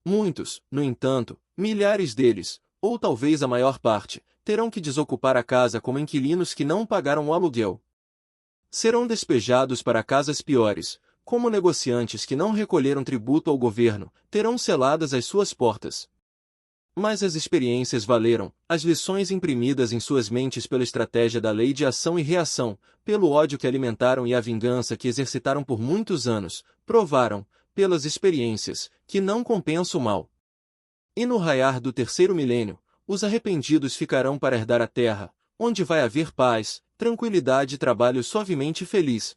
Muitos, no entanto, milhares deles, ou talvez a maior parte, terão que desocupar a casa como inquilinos que não pagaram o aluguel. Serão despejados para casas piores, como negociantes que não recolheram tributo ao governo, terão seladas as suas portas. Mas as experiências valeram, as lições imprimidas em suas mentes pela estratégia da lei de ação e reação, pelo ódio que alimentaram e a vingança que exercitaram por muitos anos, provaram, pelas experiências, que não compensa o mal. E no raiar do terceiro milênio, os arrependidos ficarão para herdar a terra, onde vai haver paz, tranquilidade e trabalho suavemente feliz.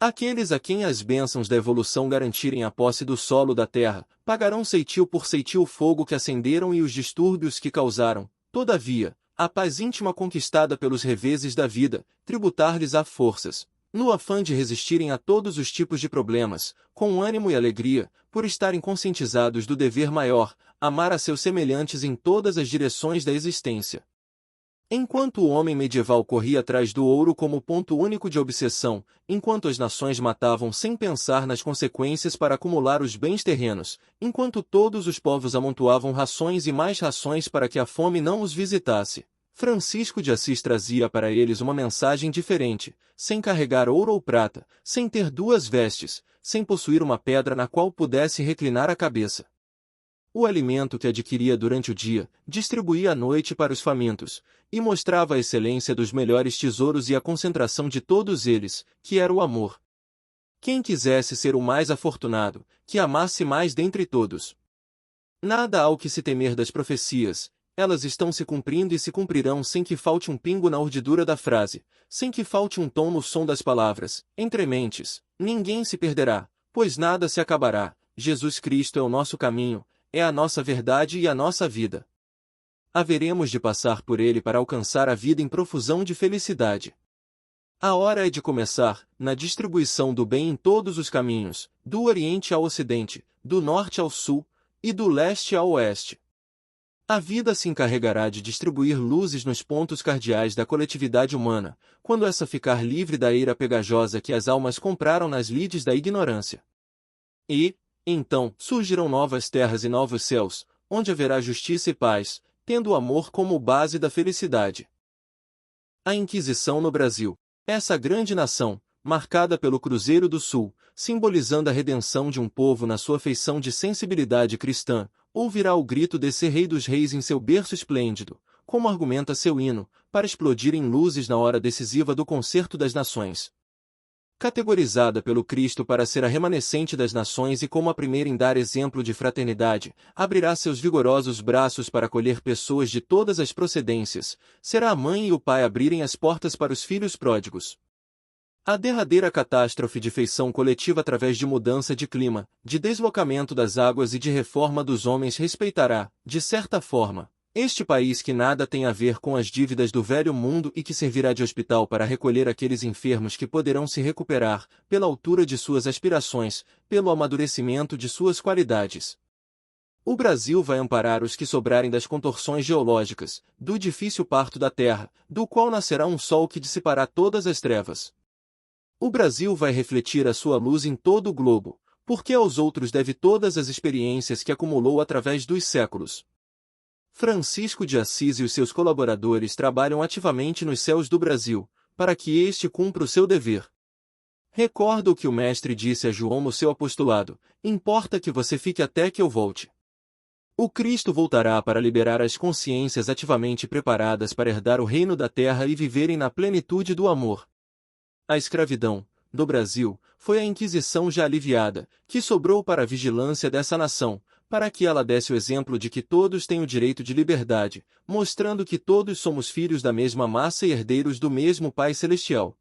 Aqueles a quem as bênçãos da evolução garantirem a posse do solo da terra, pagarão ceitil por ceitil o fogo que acenderam e os distúrbios que causaram. Todavia, a paz íntima conquistada pelos reveses da vida, tributar-lhes a forças, no afã de resistirem a todos os tipos de problemas, com ânimo e alegria, por estarem conscientizados do dever maior, amar a seus semelhantes em todas as direções da existência. Enquanto o homem medieval corria atrás do ouro como ponto único de obsessão, enquanto as nações matavam sem pensar nas consequências para acumular os bens terrenos, enquanto todos os povos amontoavam rações e mais rações para que a fome não os visitasse, Francisco de Assis trazia para eles uma mensagem diferente, sem carregar ouro ou prata, sem ter 2 vestes, sem possuir uma pedra na qual pudesse reclinar a cabeça. O alimento que adquiria durante o dia, distribuía à noite para os famintos, e mostrava a excelência dos melhores tesouros e a concentração de todos eles, que era o amor. Quem quisesse ser o mais afortunado, que amasse mais dentre todos. Nada há o que se temer das profecias, elas estão se cumprindo e se cumprirão sem que falte um pingo na urdidura da frase, sem que falte um tom no som das palavras. Entre mentes, ninguém se perderá, pois nada se acabará. Jesus Cristo é o nosso caminho, é a nossa verdade e a nossa vida. Haveremos de passar por ele para alcançar a vida em profusão de felicidade. A hora é de começar, na distribuição do bem em todos os caminhos, do Oriente ao Ocidente, do Norte ao Sul, e do Leste ao Oeste. A vida se encarregará de distribuir luzes nos pontos cardeais da coletividade humana, quando essa ficar livre da eira pegajosa que as almas compraram nas lides da ignorância. E, então, surgirão novas terras e novos céus, onde haverá justiça e paz, tendo o amor como base da felicidade. A Inquisição no Brasil. Essa grande nação, marcada pelo Cruzeiro do Sul, simbolizando a redenção de um povo na sua feição de sensibilidade cristã, ouvirá o grito desse Rei dos Reis em seu berço esplêndido, como argumenta seu hino, para explodir em luzes na hora decisiva do concerto das nações. Categorizada pelo Cristo para ser a remanescente das nações e como a primeira em dar exemplo de fraternidade, abrirá seus vigorosos braços para acolher pessoas de todas as procedências, será a mãe e o pai abrirem as portas para os filhos pródigos. A derradeira catástrofe de feição coletiva através de mudança de clima, de deslocamento das águas e de reforma dos homens respeitará, de certa forma, este país que nada tem a ver com as dívidas do velho mundo e que servirá de hospital para recolher aqueles enfermos que poderão se recuperar, pela altura de suas aspirações, pelo amadurecimento de suas qualidades. O Brasil vai amparar os que sobrarem das contorções geológicas, do difícil parto da terra, do qual nascerá um sol que dissipará todas as trevas. O Brasil vai refletir a sua luz em todo o globo, porque aos outros deve todas as experiências que acumulou através dos séculos. Francisco de Assis e os seus colaboradores trabalham ativamente nos céus do Brasil, para que este cumpra o seu dever. Recorda o que o Mestre disse a João no seu apostolado: importa que você fique até que eu volte. O Cristo voltará para liberar as consciências ativamente preparadas para herdar o reino da terra e viverem na plenitude do amor. A escravidão, do Brasil, foi a Inquisição já aliviada, que sobrou para a vigilância dessa nação, para que ela desse o exemplo de que todos têm o direito de liberdade, mostrando que todos somos filhos da mesma massa e herdeiros do mesmo Pai Celestial.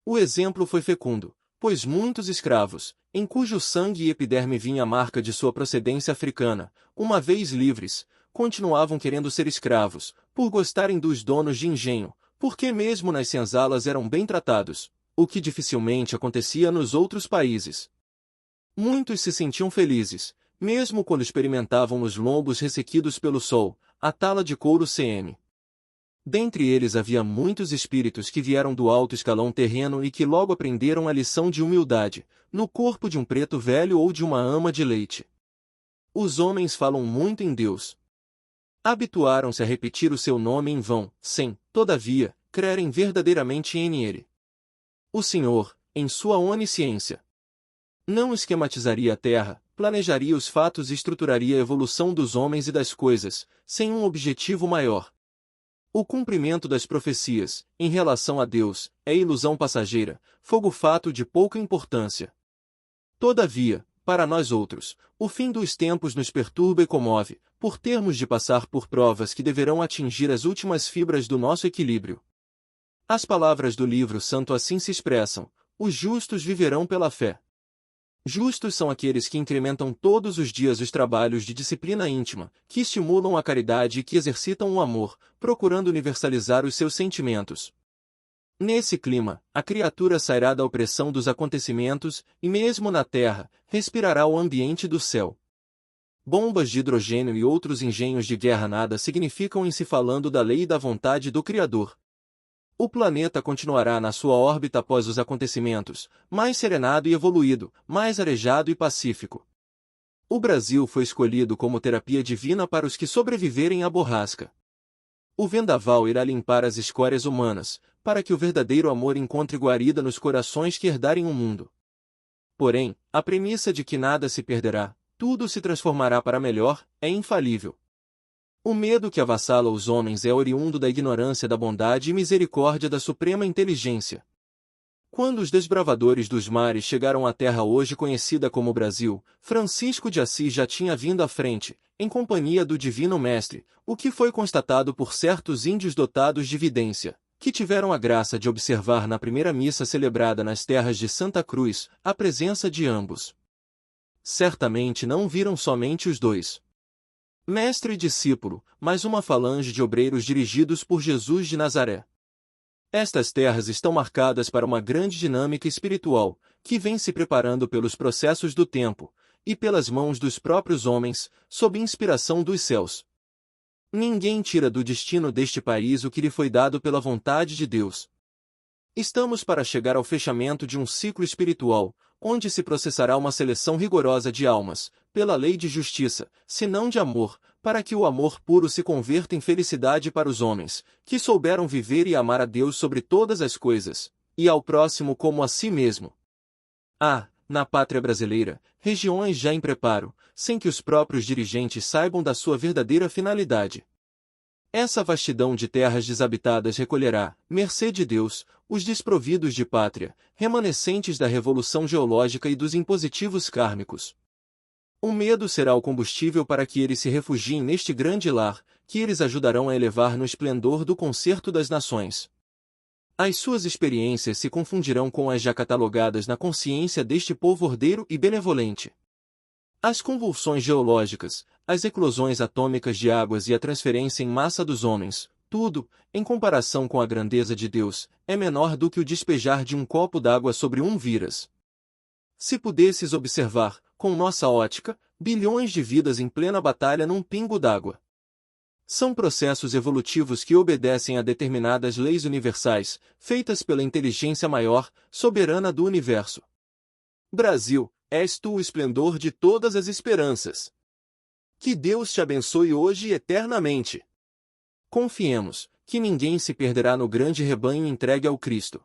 O exemplo foi fecundo, pois muitos escravos, em cujo sangue e epiderme vinha a marca de sua procedência africana, uma vez livres, continuavam querendo ser escravos, por gostarem dos donos de engenho, porque mesmo nas senzalas eram bem tratados, o que dificilmente acontecia nos outros países. Muitos se sentiam felizes, mesmo quando experimentavam os lombos ressequidos pelo sol, a tala de couro cm. Dentre eles havia muitos espíritos que vieram do alto escalão terreno e que logo aprenderam a lição de humildade, no corpo de um preto velho ou de uma ama de leite. Os homens falam muito em Deus. Habituaram-se a repetir o seu nome em vão, sem, todavia, crerem verdadeiramente em Ele. O Senhor, em sua onisciência, não esquematizaria a terra, planejaria os fatos e estruturaria a evolução dos homens e das coisas, sem um objetivo maior. O cumprimento das profecias, em relação a Deus, é ilusão passageira, fogo fato de pouca importância. Todavia, para nós outros, o fim dos tempos nos perturba e comove, por termos de passar por provas que deverão atingir as últimas fibras do nosso equilíbrio. As palavras do livro santo assim se expressam: os justos viverão pela fé. Justos são aqueles que incrementam todos os dias os trabalhos de disciplina íntima, que estimulam a caridade e que exercitam o amor, procurando universalizar os seus sentimentos. Nesse clima, a criatura sairá da opressão dos acontecimentos e, mesmo na terra, respirará o ambiente do céu. Bombas de hidrogênio e outros engenhos de guerra nada significam em se falando da lei e da vontade do Criador. O planeta continuará na sua órbita após os acontecimentos, mais serenado e evoluído, mais arejado e pacífico. O Brasil foi escolhido como terapia divina para os que sobreviverem à borrasca. O vendaval irá limpar as escórias humanas, para que o verdadeiro amor encontre guarida nos corações que herdarem o mundo. Porém, a premissa de que nada se perderá, tudo se transformará para melhor, é infalível. O medo que avassala os homens é oriundo da ignorância da bondade e misericórdia da suprema inteligência. Quando os desbravadores dos mares chegaram à terra hoje conhecida como Brasil, Francisco de Assis já tinha vindo à frente, em companhia do Divino Mestre, o que foi constatado por certos índios dotados de vidência, que tiveram a graça de observar na primeira missa celebrada nas terras de Santa Cruz, a presença de ambos. Certamente não viram somente os dois, mestre e discípulo, mas uma falange de obreiros dirigidos por Jesus de Nazaré. Estas terras estão marcadas para uma grande dinâmica espiritual, que vem se preparando pelos processos do tempo, e pelas mãos dos próprios homens, sob inspiração dos céus. Ninguém tira do destino deste país o que lhe foi dado pela vontade de Deus. Estamos para chegar ao fechamento de um ciclo espiritual, onde se processará uma seleção rigorosa de almas, pela lei de justiça, se não de amor, para que o amor puro se converta em felicidade para os homens, que souberam viver e amar a Deus sobre todas as coisas, e ao próximo como a si mesmo. Há, na pátria brasileira, regiões já em preparo, sem que os próprios dirigentes saibam da sua verdadeira finalidade. Essa vastidão de terras desabitadas recolherá, mercê de Deus, os desprovidos de pátria, remanescentes da revolução geológica e dos impositivos kármicos. O medo será o combustível para que eles se refugiem neste grande lar, que eles ajudarão a elevar no esplendor do concerto das nações. As suas experiências se confundirão com as já catalogadas na consciência deste povo ordeiro e benevolente. As convulsões geológicas, as eclosões atômicas de águas e a transferência em massa dos homens, tudo, em comparação com a grandeza de Deus, é menor do que o despejar de um copo d'água sobre um viras. Se pudesses observar, com nossa ótica, bilhões de vidas em plena batalha num pingo d'água. São processos evolutivos que obedecem a determinadas leis universais, feitas pela inteligência maior, soberana do universo. Brasil, és tu o esplendor de todas as esperanças. Que Deus te abençoe hoje e eternamente. Confiemos, que ninguém se perderá no grande rebanho entregue ao Cristo.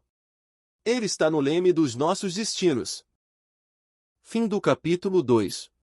Ele está no leme dos nossos destinos. Fim do capítulo 2.